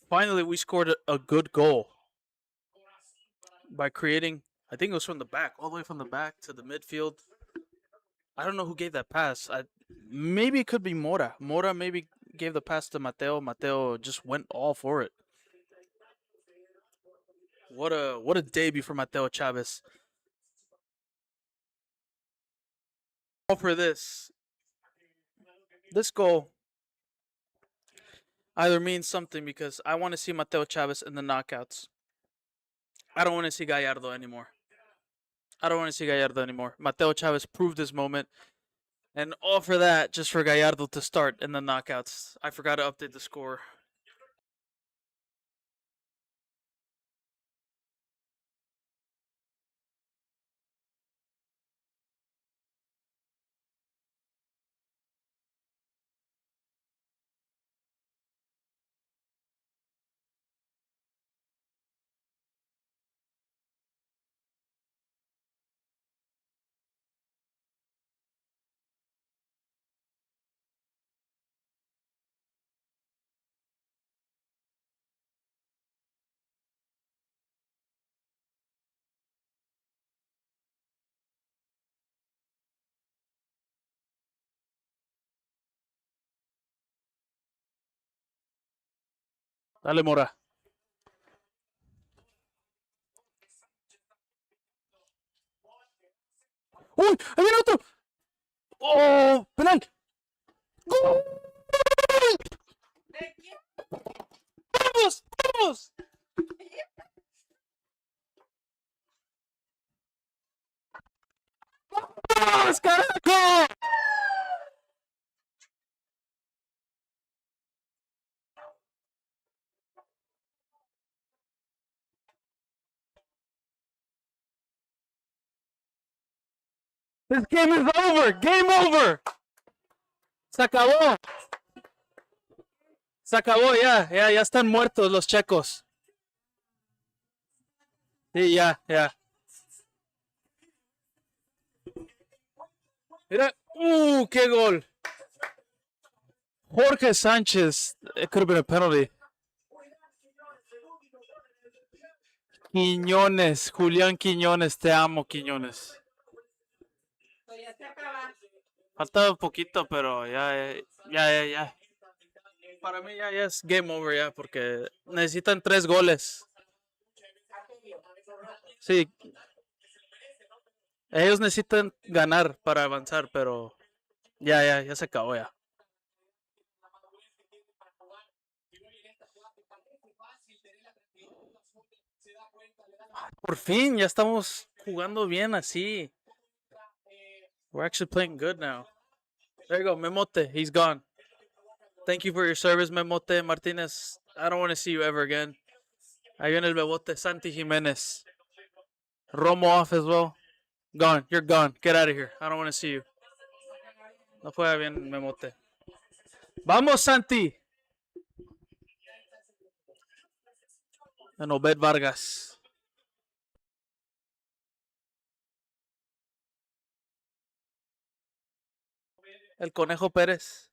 Finally, we scored a good goal by creating. I think it was from the back, all the way from the back to the midfield. I don't know who gave that pass. Maybe it could be Mora. Mora maybe gave the pass to Mateo. Mateo just went all for it. What a debut for Mateo Chavez. All for this goal either means something because I want to see Mateo Chavez in the knockouts. I don't want to see Gallardo anymore. I don't want to see Gallardo anymore. Mateo Chavez proved his moment. And all for that, just for Gallardo to start in the knockouts. I forgot to update the score. Dale, Mora. ¡Uy! ¡Ahí viene otro! ¡Oh! ¡Penal! ¡Gol! ¡Vamos! ¡Vamos! ¡Vamos, carajo! This game is over. Game over. Se acabó. Se acabó ya. Ya están muertos los checos. Sí, ya. Mira. Qué gol. Jorge Sánchez. It could have been a penalty. Quiñones. Julián Quiñones. Te amo, Quiñones. Falta un poquito, pero ya. Para mí ya es game over ya, porque necesitan 3 goles. Sí, ellos necesitan ganar para avanzar, pero ya se acabó ya. Por fin, ya estamos jugando bien así. We're actually playing good now. There you go, Memote. He's gone. Thank you for your service, Memote Martinez. I don't want to see you ever again. Ahí viene el Memote. Santi Jimenez. Romo off as well. Gone. You're gone. Get out of here. I don't want to see you. No juega bien, Memote. Vamos, Santi. And Obed Vargas. El Conejo Pérez.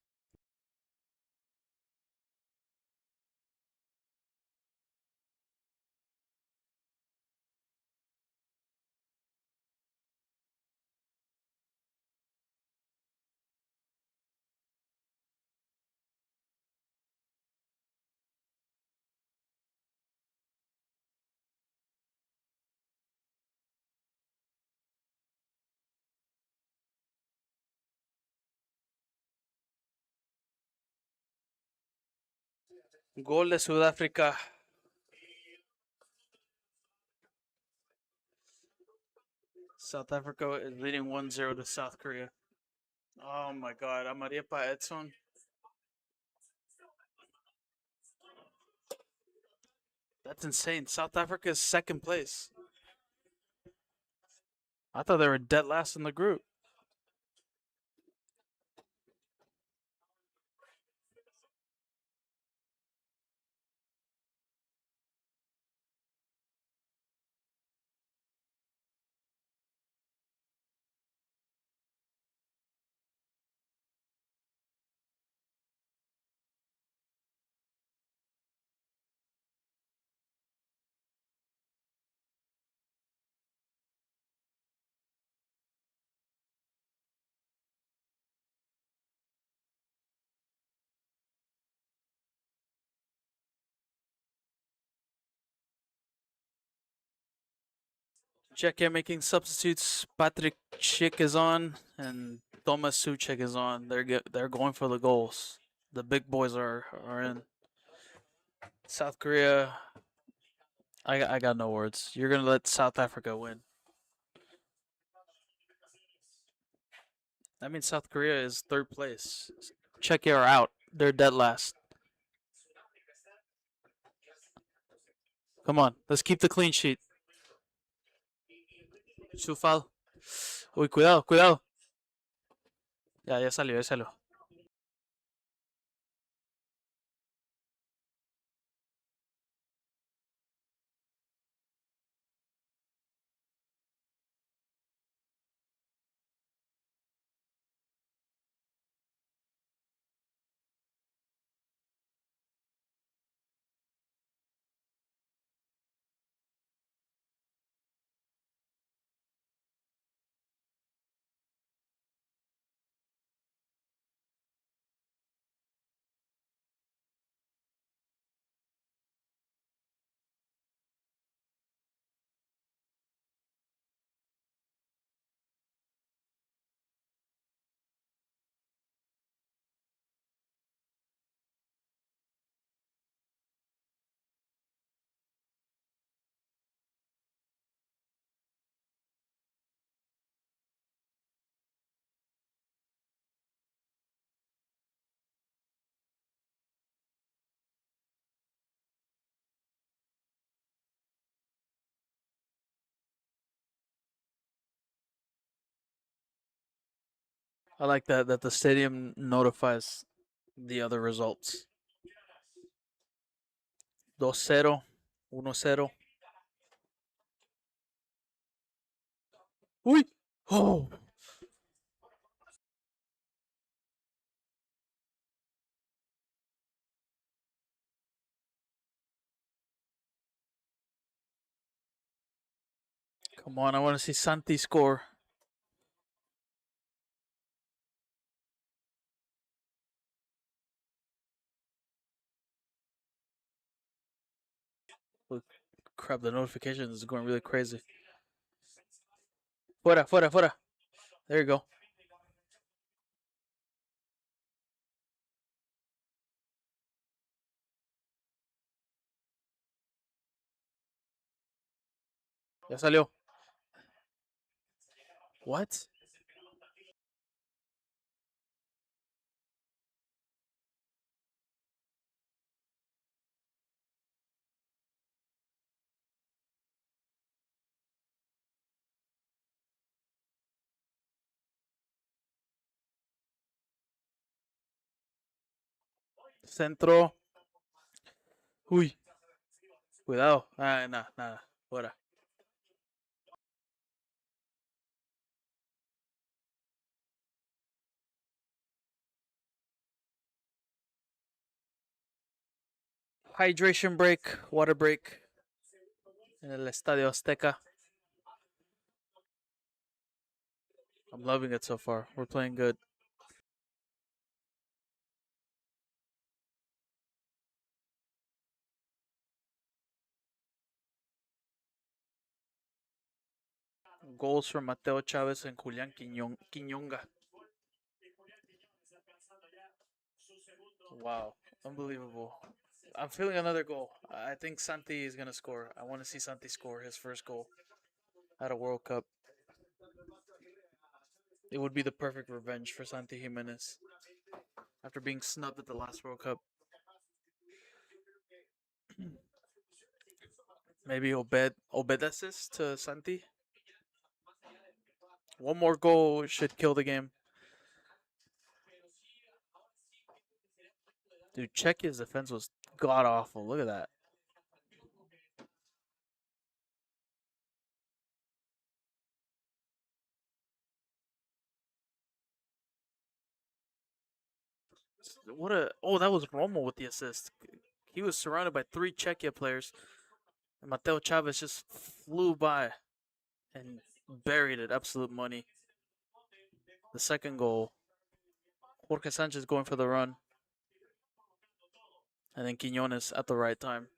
Gol de Sudáfrica. South Africa is leading 1-0 to South Korea. Oh my god, Amaria pa Edson. That's insane. South Africa is second place. I thought they were dead last in the group. Czechia making substitutes. Patrick Schick is on, and Thomas Suchek is on. They're going for the goals. The big boys are in. South Korea. I got no words. You're gonna let South Africa win. That means South Korea is third place. Czechia are out. They're dead last. Come on, let's keep the clean sheet. Sufal. Uy, cuidado. Ya salió. I like that the stadium notifies the other results. 2-0, 1-0. Uy! Oh! Come on, I want to see Santi score. Look, crap, the notification is going really crazy. Fuera, fuera, fuera. There you go. Ya salió. What? Centro. Uy, cuidado. Ah, nada, nada. Fuera. Hydration break, water break en el Estadio Azteca. I'm loving it so far. We're playing good. Goals from Mateo Chavez and Julian Quiñonga. Wow, unbelievable. I'm feeling another goal. I think Santi is going to score. I want to see Santi score his first goal at a World Cup. It would be the perfect revenge for Santi Jimenez after being snubbed at the last World Cup. Maybe Obed assist to Santi. One more goal should kill the game. Dude, Czechia's defense was god awful. Look at that. What a that was Romo with the assist. He was surrounded by three Czechia players, and Mateo Chavez just flew by and buried it. Absolute money. The second goal, Jorge Sanchez going for the run, and then Quinones at the right time.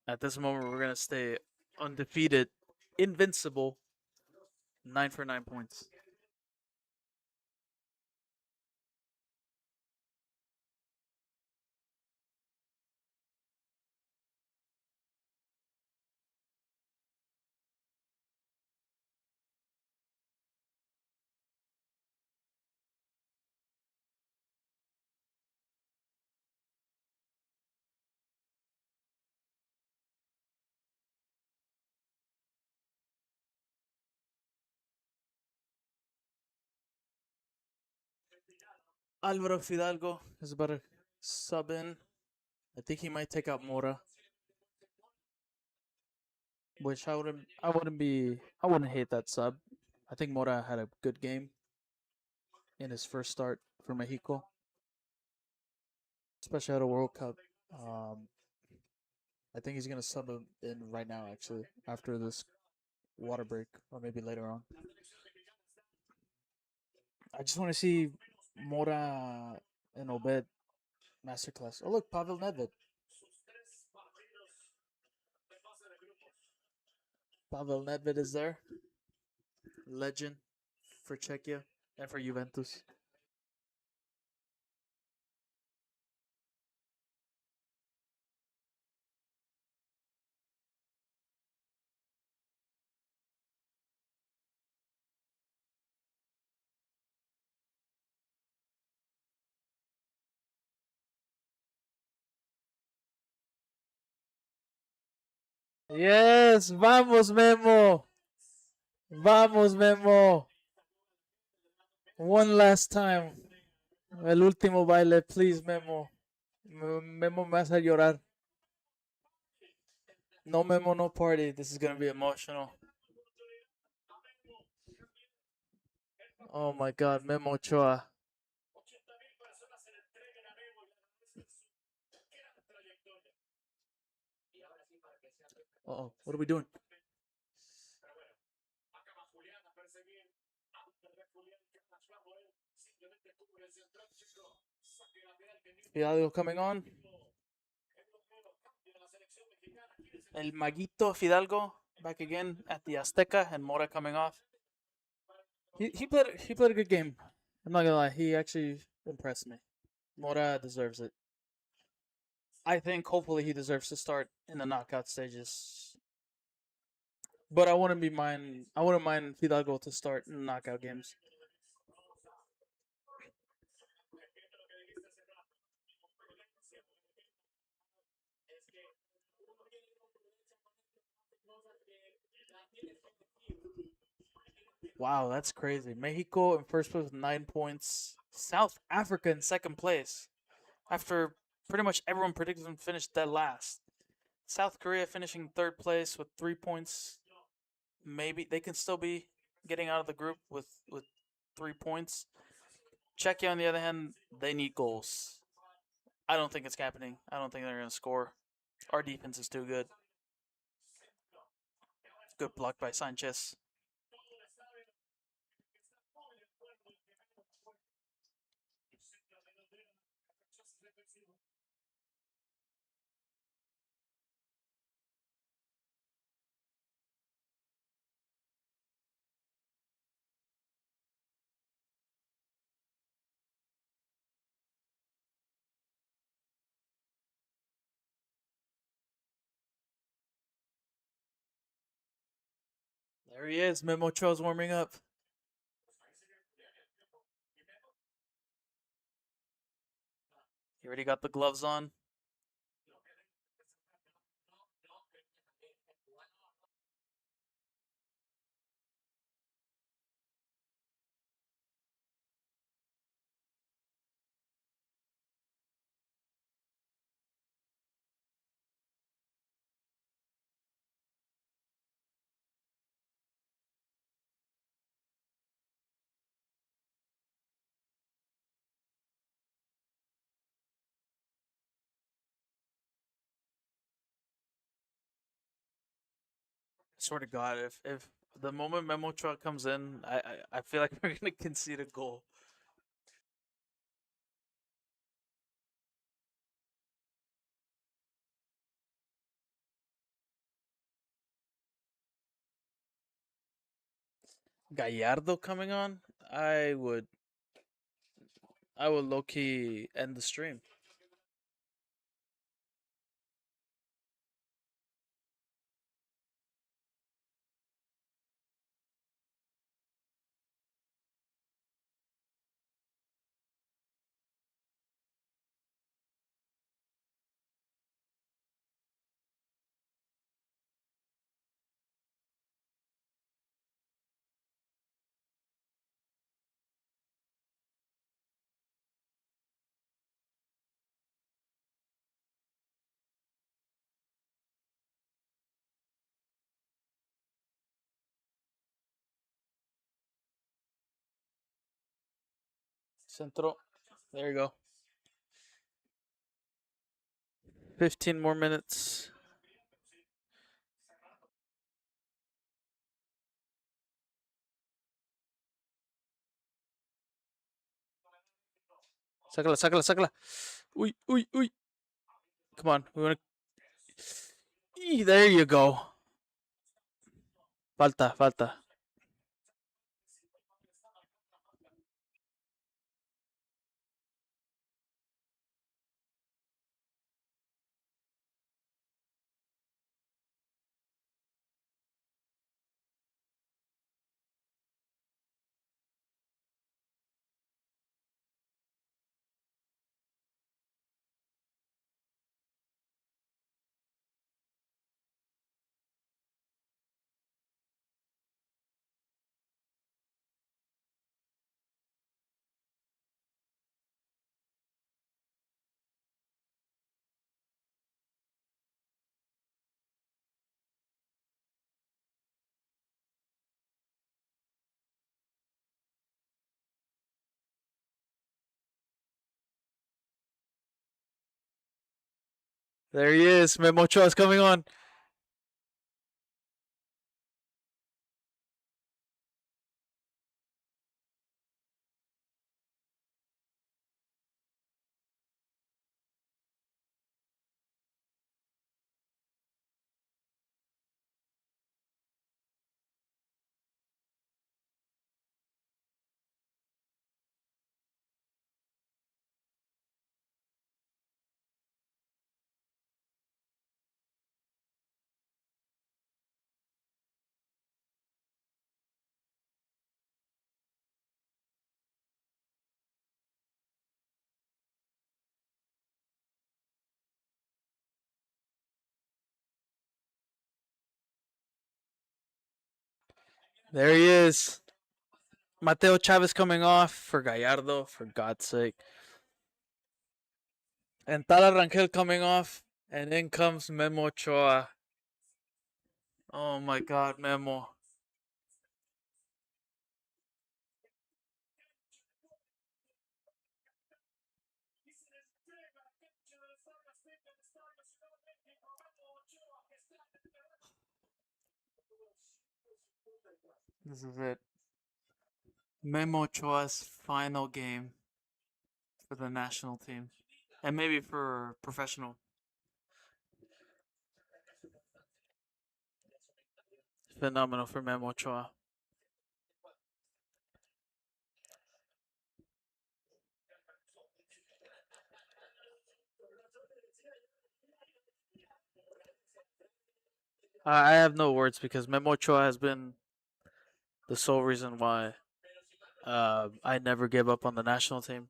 At this moment, we're gonna stay undefeated, invincible, 9 for 9 points. Alvaro Fidalgo is about to sub in. I think he might take out Mora, which I wouldn't hate that sub. I think Mora had a good game in his first start for Mexico, especially at a World Cup. Um, I think he's gonna sub him in right now, actually, after this water break, or maybe later on. I just want to see Mora and Obed masterclass. Oh look, Pavel Nedved. Pavel Nedved is there. Legend for Czechia and for Juventus. Yes, vamos Memo. Vamos, Memo. One last time. El último baile, please, Memo. Memo me hace llorar. No Memo, no party. This is gonna be emotional. Oh my God, Memo Ochoa. Oh, what are we doing? Fidalgo coming on. El Maguito Fidalgo back again at the Azteca, and Mora coming off. He played a good game. I'm not gonna lie, he actually impressed me. Mora deserves it. I think hopefully he deserves to start in the knockout stages. But I wouldn't be mind. I wouldn't mind Fidalgo to start in the knockout games. Wow, that's crazy. Mexico in first place with 9 points. South Africa in second place. After pretty much everyone predicted them to finish dead last. South Korea finishing third place with 3 points. Maybe they can still be getting out of the group with 3 points. Czechia, on the other hand, they need goals. I don't think it's happening. I don't think they're going to score. Our defense is too good. Good block by Sanchez. There he is. Memo Cho's warming up. He already got the gloves on. Swear to God, if the moment Memo Cho comes in, I feel like we're gonna concede a goal. Gallardo coming on, I would low key end the stream. Centro. There you go. 15 more minutes. Sácala, sácala, sácala. Uy, uy, uy. Come on. We want to. There you go. Falta, falta. There he is. Memo Ochoa's coming on. There he is. Mateo Chavez coming off for Gallardo, for God's sake. And Tala Rangel coming off. And in comes Memo Ochoa. Oh my God, Memo. This is it. Memo Ochoa's final game for the national team. And maybe for professional. Phenomenal for Memo Ochoa. I have no words because Memo Ochoa has been the sole reason why I never gave up on the national team.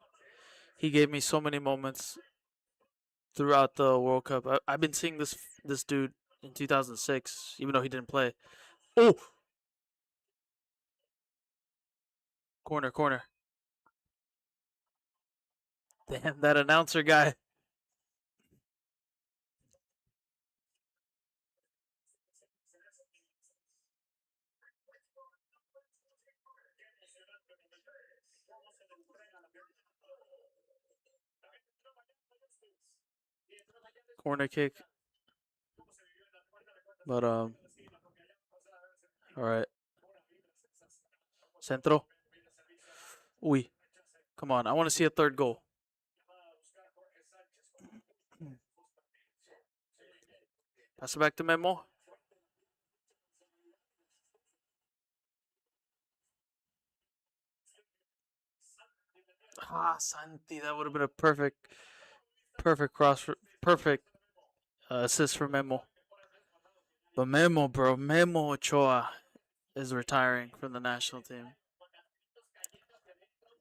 He gave me so many moments throughout the World Cup. I've been seeing this dude in 2006, even though he didn't play. Oh, corner, corner. Damn, that announcer guy. Corner kick. But all right. Centro. Uy, come on. I want to see a third goal. Pass it back to Memo. Ah, Santi, that would have been a perfect cross, perfect assist for Memo. But Memo, bro, Memo Ochoa is retiring from the national team.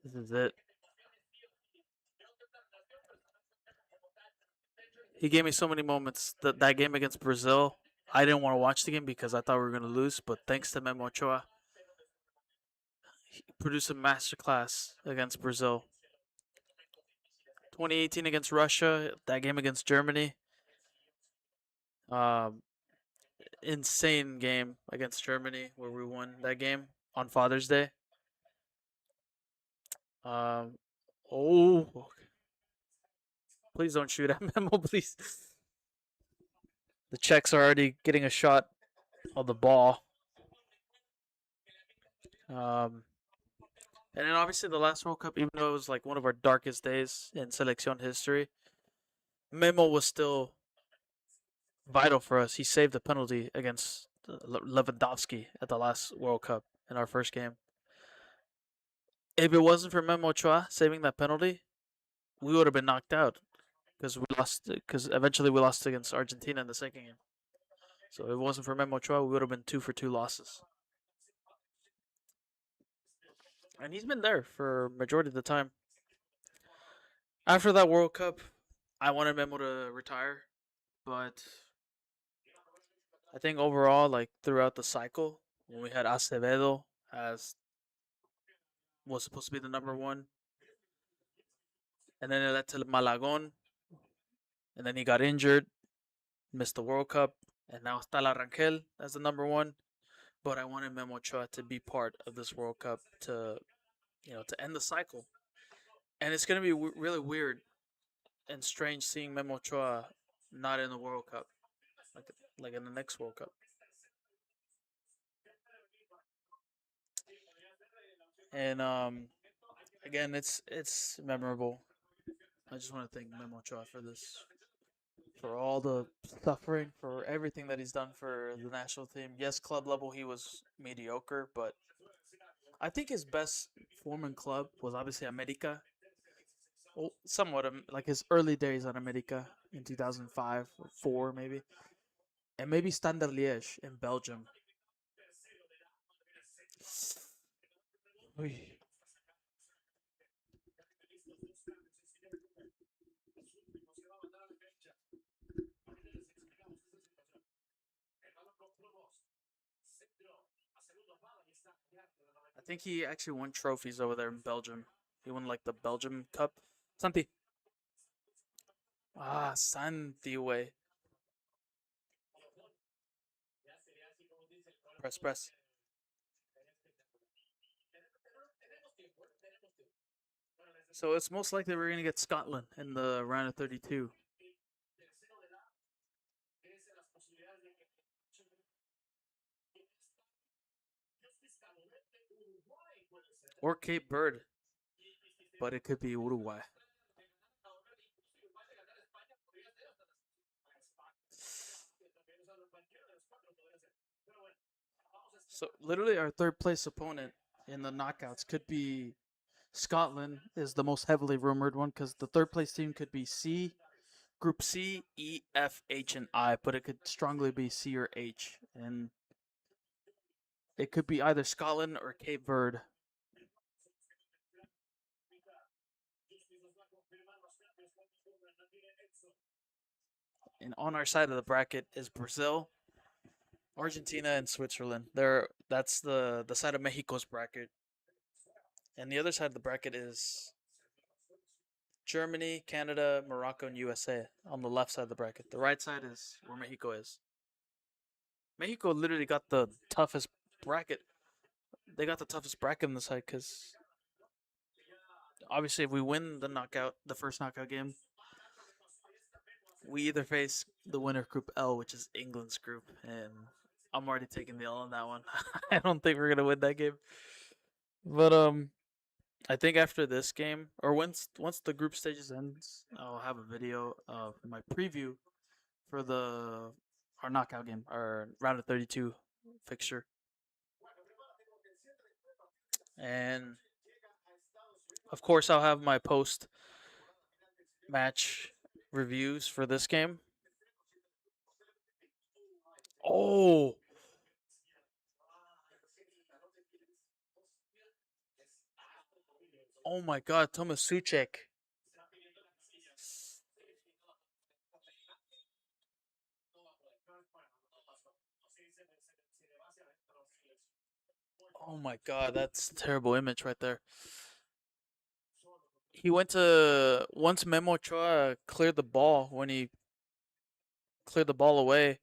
This is it. He gave me so many moments. That game against Brazil, I didn't want to watch the game because I thought we were going to lose. But thanks to Memo Ochoa, he produced a masterclass against Brazil. 2018 against Russia, that game against Germany. Um, Insane game against Germany where we won that game on Father's Day. Um, oh, please don't shoot at Memo, please. The Czechs are already getting a shot of the ball. Um, and then obviously the last World Cup, even though it was like one of our darkest days in Selección history, Memo was still vital for us. He saved the penalty against Lewandowski at the last World Cup in our first game. If it wasn't for Memo Ochoa saving that penalty, we would have been knocked out because we lost. Because eventually we lost against Argentina in the second game. So if it wasn't for Memo Ochoa, we would have been 2 for 2 losses. And he's been there for majority of the time. After that World Cup, I wanted Memo to retire, but I think overall, like throughout the cycle, when we had Acevedo as was supposed to be the number one, and then it led to Malagon, and then he got injured, missed the World Cup, and now está La Rangel as the number one. But I wanted Memo Ochoa to be part of this World Cup to, to end the cycle. And it's gonna be really weird and strange seeing Memo Ochoa not in the World Cup, like in the next World Cup. And again, it's memorable. I just want to thank Memo Ochoa for this, for all the suffering, for everything that he's done for the national team. Yes, club level he was mediocre, but I think his best form in club was obviously America. Well, somewhat like his early days at America in 2005 or 4 maybe, and maybe Standard Liège in Belgium. Oy. I think he actually won trophies over there in Belgium. He won like the Belgium Cup. Santi. Santi way. Press, press. So it's most likely we're gonna get Scotland in the round of 32, or Cape Verde, but it could be Uruguay. So literally, our third place opponent in the knockouts could be Scotland. Is the most heavily rumored one because the third place team could be Group C, E, F, H, and I, but it could strongly be C or H, and it could be either Scotland or Cape Verde. And on our side of the bracket is Brazil, Argentina, and Switzerland. That's the side of Mexico's bracket, and the other side of the bracket is Germany, Canada, Morocco, and USA on the left side of the bracket. The right side is where Mexico is. Mexico literally got the toughest bracket. They got the toughest bracket on the side because obviously if we win the first knockout game, we either face the winner of Group L, which is England's group, and I'm already taking the L on that one. I don't think we're gonna win that game. But I think after this game, or once the group stages ends, I'll have a video of my preview for the our knockout game, our round of 32 fixture, and of course I'll have my post match reviews for this game. Oh, oh my God, Thomas Suchek. Oh my God, that's a terrible image right there. He went to once Memo Ochoa cleared the ball when he cleared the ball away.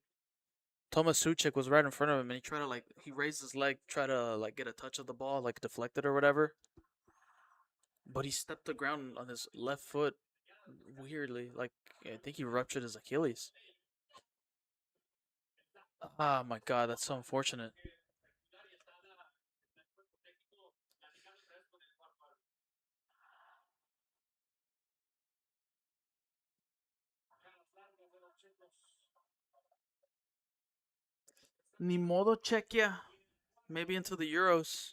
Thomas Suchek was right in front of him, and he tried to he raised his leg, try to get a touch of the ball, like deflect it or whatever. But he stepped the ground on his left foot weirdly. Like I think he ruptured his Achilles. Ah, my God, that's so unfortunate. Ni modo, Czechia. Maybe into the Euros.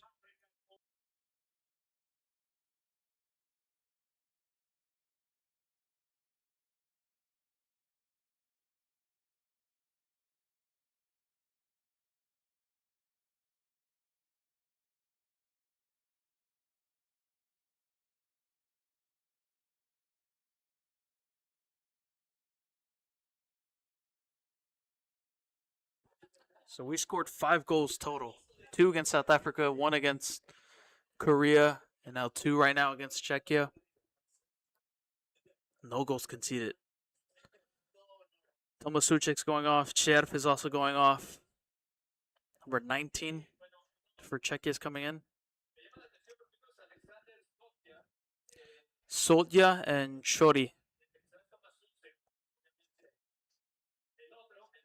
So we scored 5 goals total. 2 against South Africa, 1 against Korea, and now 2 right now against Czechia. No goals conceded. Tomasuchik's going off. Cherv is also going off. Number 19 for Czechia is coming in. Soldia and Shori.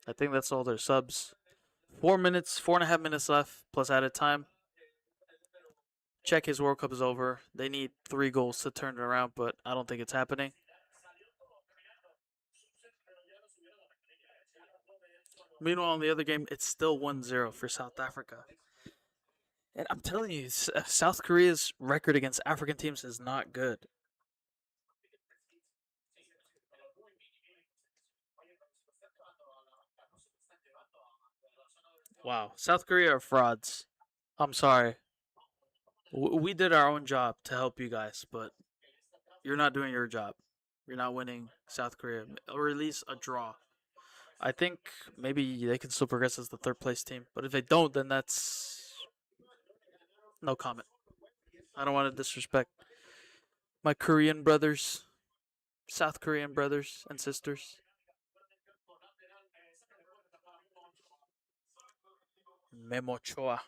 I think that's all their subs. 4 minutes, 4.5 minutes left plus added time. Czech his World Cup is over. They need 3 goals to turn it around, but I don't think it's happening. Meanwhile, in the other game, it's still 1-0 for South Africa. And I'm telling you, South Korea's record against African teams is not good. Wow, South Korea are frauds. I'm sorry. We did our own job to help you guys, but you're not doing your job. You're not winning South Korea, or at least a draw. I think maybe they can still progress as the third place team, but if they don't, then that's no comment. I don't want to disrespect my Korean brothers, South Korean brothers and sisters. Memo Choa.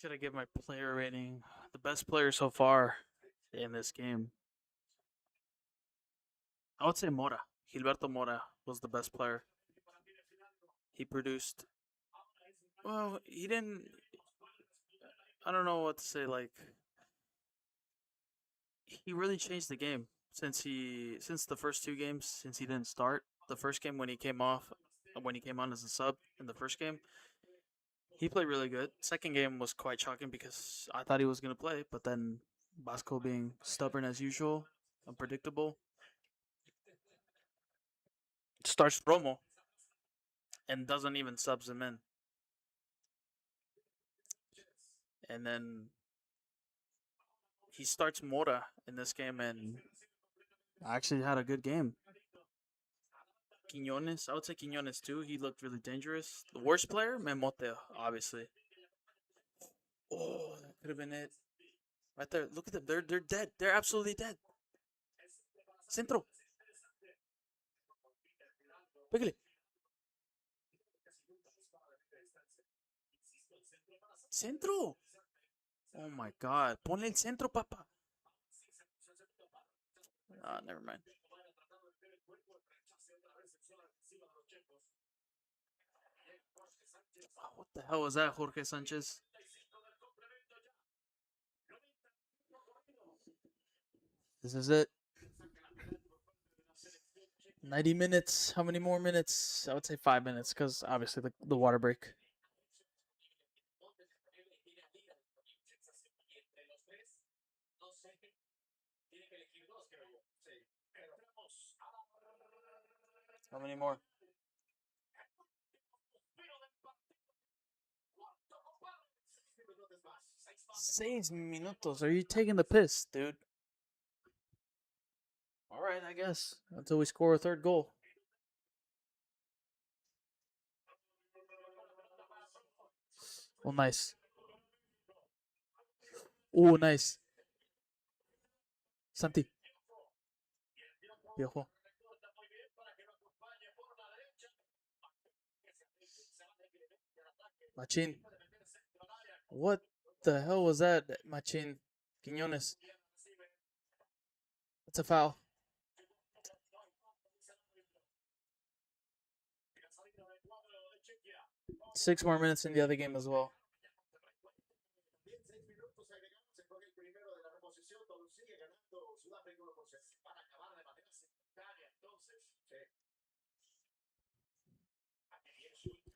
Should I give my player rating? The best player so far in this game, I would say Mora. Gilberto Mora was the best player. He produced. Well, he didn't. I don't know what to say. Like, he really changed the game since the first 2 games since he didn't start. The first game when he came off, when he came on as a sub in the first game, he played really good. Second game was quite shocking because I thought he was gonna play, but then Bosco being stubborn as usual, unpredictable, starts Romo and doesn't even subs him in, and then he starts Mora in this game and actually had a good game. Quinones, I would say Quinones too. He looked really dangerous. The worst player, Memote, obviously. Oh, that could have been it. Right there. Look at them. They're dead. They're absolutely dead. Centro. Pégale. Centro. Oh my god. Ponle el centro, papa. Ah, never mind. Oh, what the hell was that, Jorge Sanchez? This is it. 90 minutes. How many more minutes? I would say 5 minutes because obviously the water break. How many more? 6 minutos. Are you taking the piss, dude? All right, I guess. Until we score a third goal. Oh, nice. Oh, nice. Santi. Viejo. Machin. What the hell was that, Machin? Quiñones. It's a foul. 6 more minutes in the other game as well.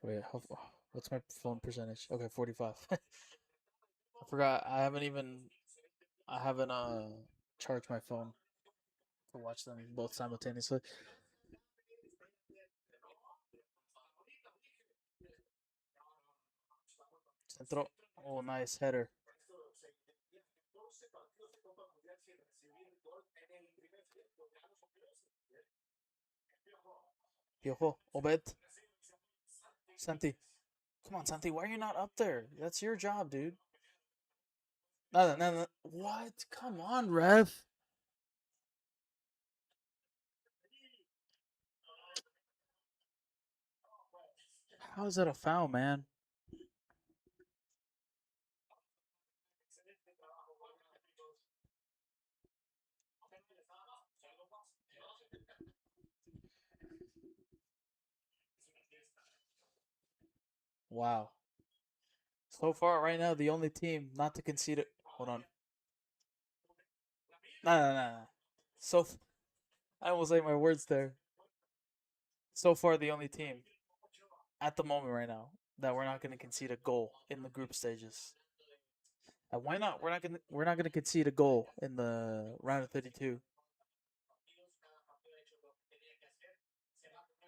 Wait, what's my phone percentage? Okay, 45. I forgot. I haven't charged my phone to watch them both simultaneously. Centro. Oh, nice header. Piojo, Obed, Santi. Come on, Santi. Why are you not up there? That's your job, dude. No, no, no. What? Come on, Rev. How is that a foul, man? Wow. So far, right now, the only team not to concede it. Hold on. No, no, no, no. So, I almost ate my words there. So far, the only team at the moment right now that we're not going to concede a goal in the group stages. Why not? We're not gonna concede a goal in the round of 32.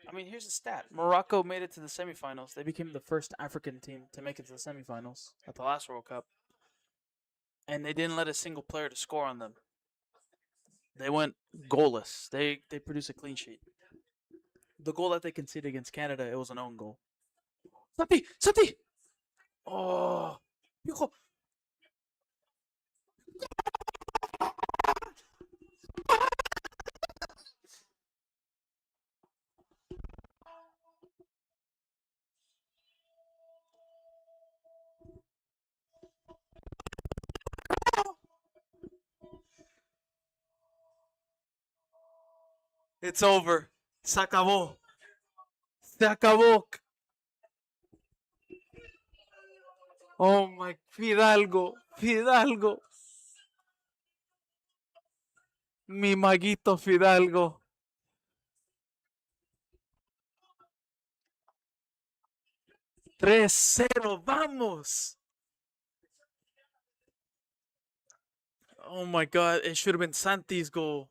I mean, here's a stat: Morocco made it to the semifinals. They became the first African team to make it to the semifinals at the last World Cup, and they didn't let a single player to score on them. They went goalless. They produced a clean sheet. The goal that they conceded against Canada, it was an own goal. Santi, Santi. Oh, Piojo. It's over. Se acabó. Se acabó. Oh my Fidalgo, Fidalgo, mi maguito Fidalgo. 3-0, vamos. Oh my god, it should have been Santi's goal.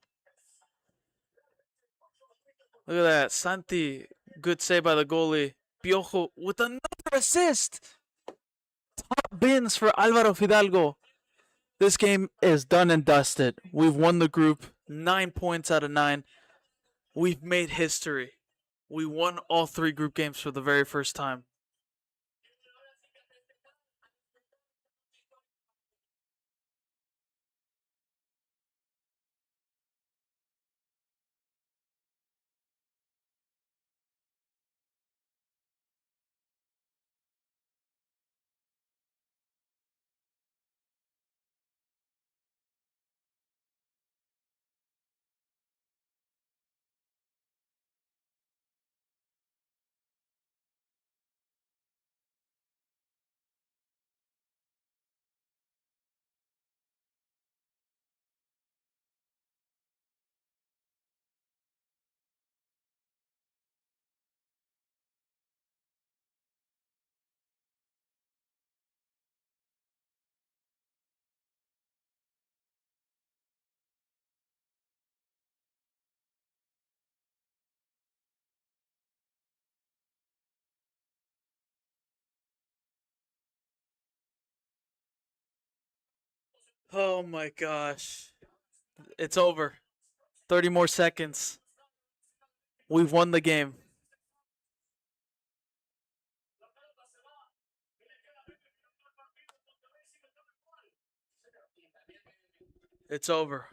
Look at that, Santi, good save by the goalie. Piojo with another assist. Top bins for Alvaro Fidalgo. This game is done and dusted. We've won the group, 9 points out of 9. We've made history. We won all 3 group games for the very first time. Oh my gosh. It's over. 30 more seconds. We've won the game. It's over.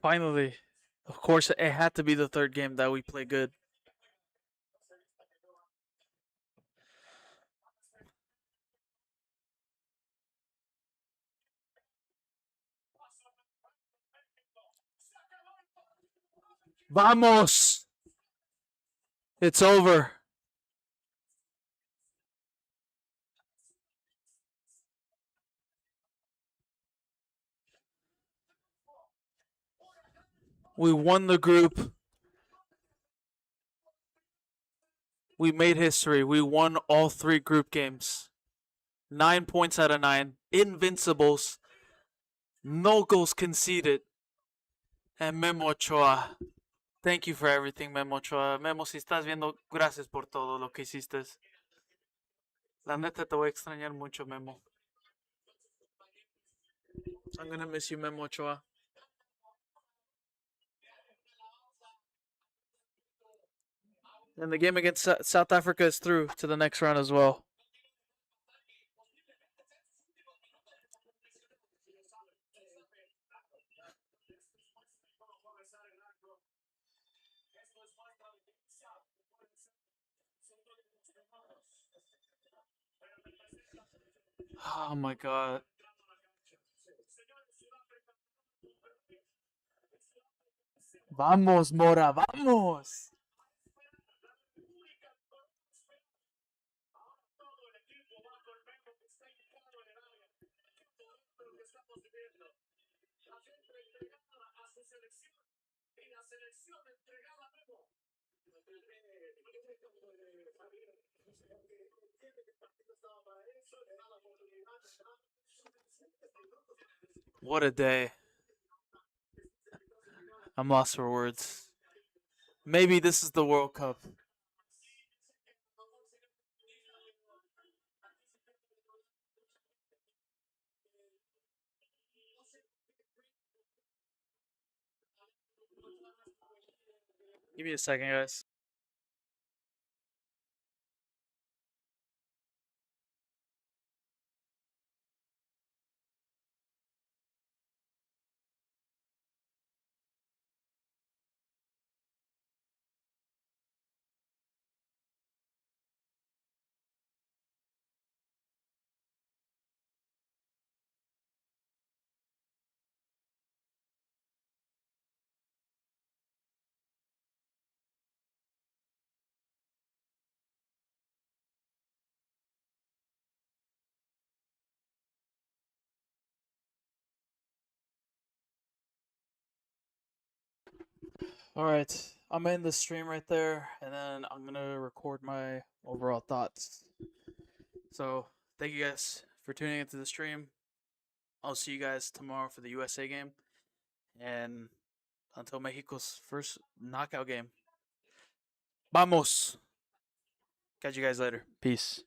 Finally. Of course, it had to be the third game that we play good. Vamos! It's over. We won the group. We made history. We won all 3 group games. 9 points out of 9. Invincibles. No goals conceded. And Memo Ochoa. Thank you for everything, Memo Ochoa. Memo, si estás viendo, gracias por todo lo que hiciste. La neta te voy a extrañar mucho, Memo. I'm gonna miss you, Memo Ochoa. And the game against South Africa is through to the next round as well. Oh my god. Vamos, Mora, vamos. What a day. I'm lost for words. Maybe this is the World Cup. Give me a second, guys. All right, I'm in the stream right there, and then I'm gonna record my overall thoughts. So thank you guys for tuning into the stream. I'll see you guys tomorrow for the USA game, and until Mexico's first knockout game. Vamos. Catch you guys later. Peace.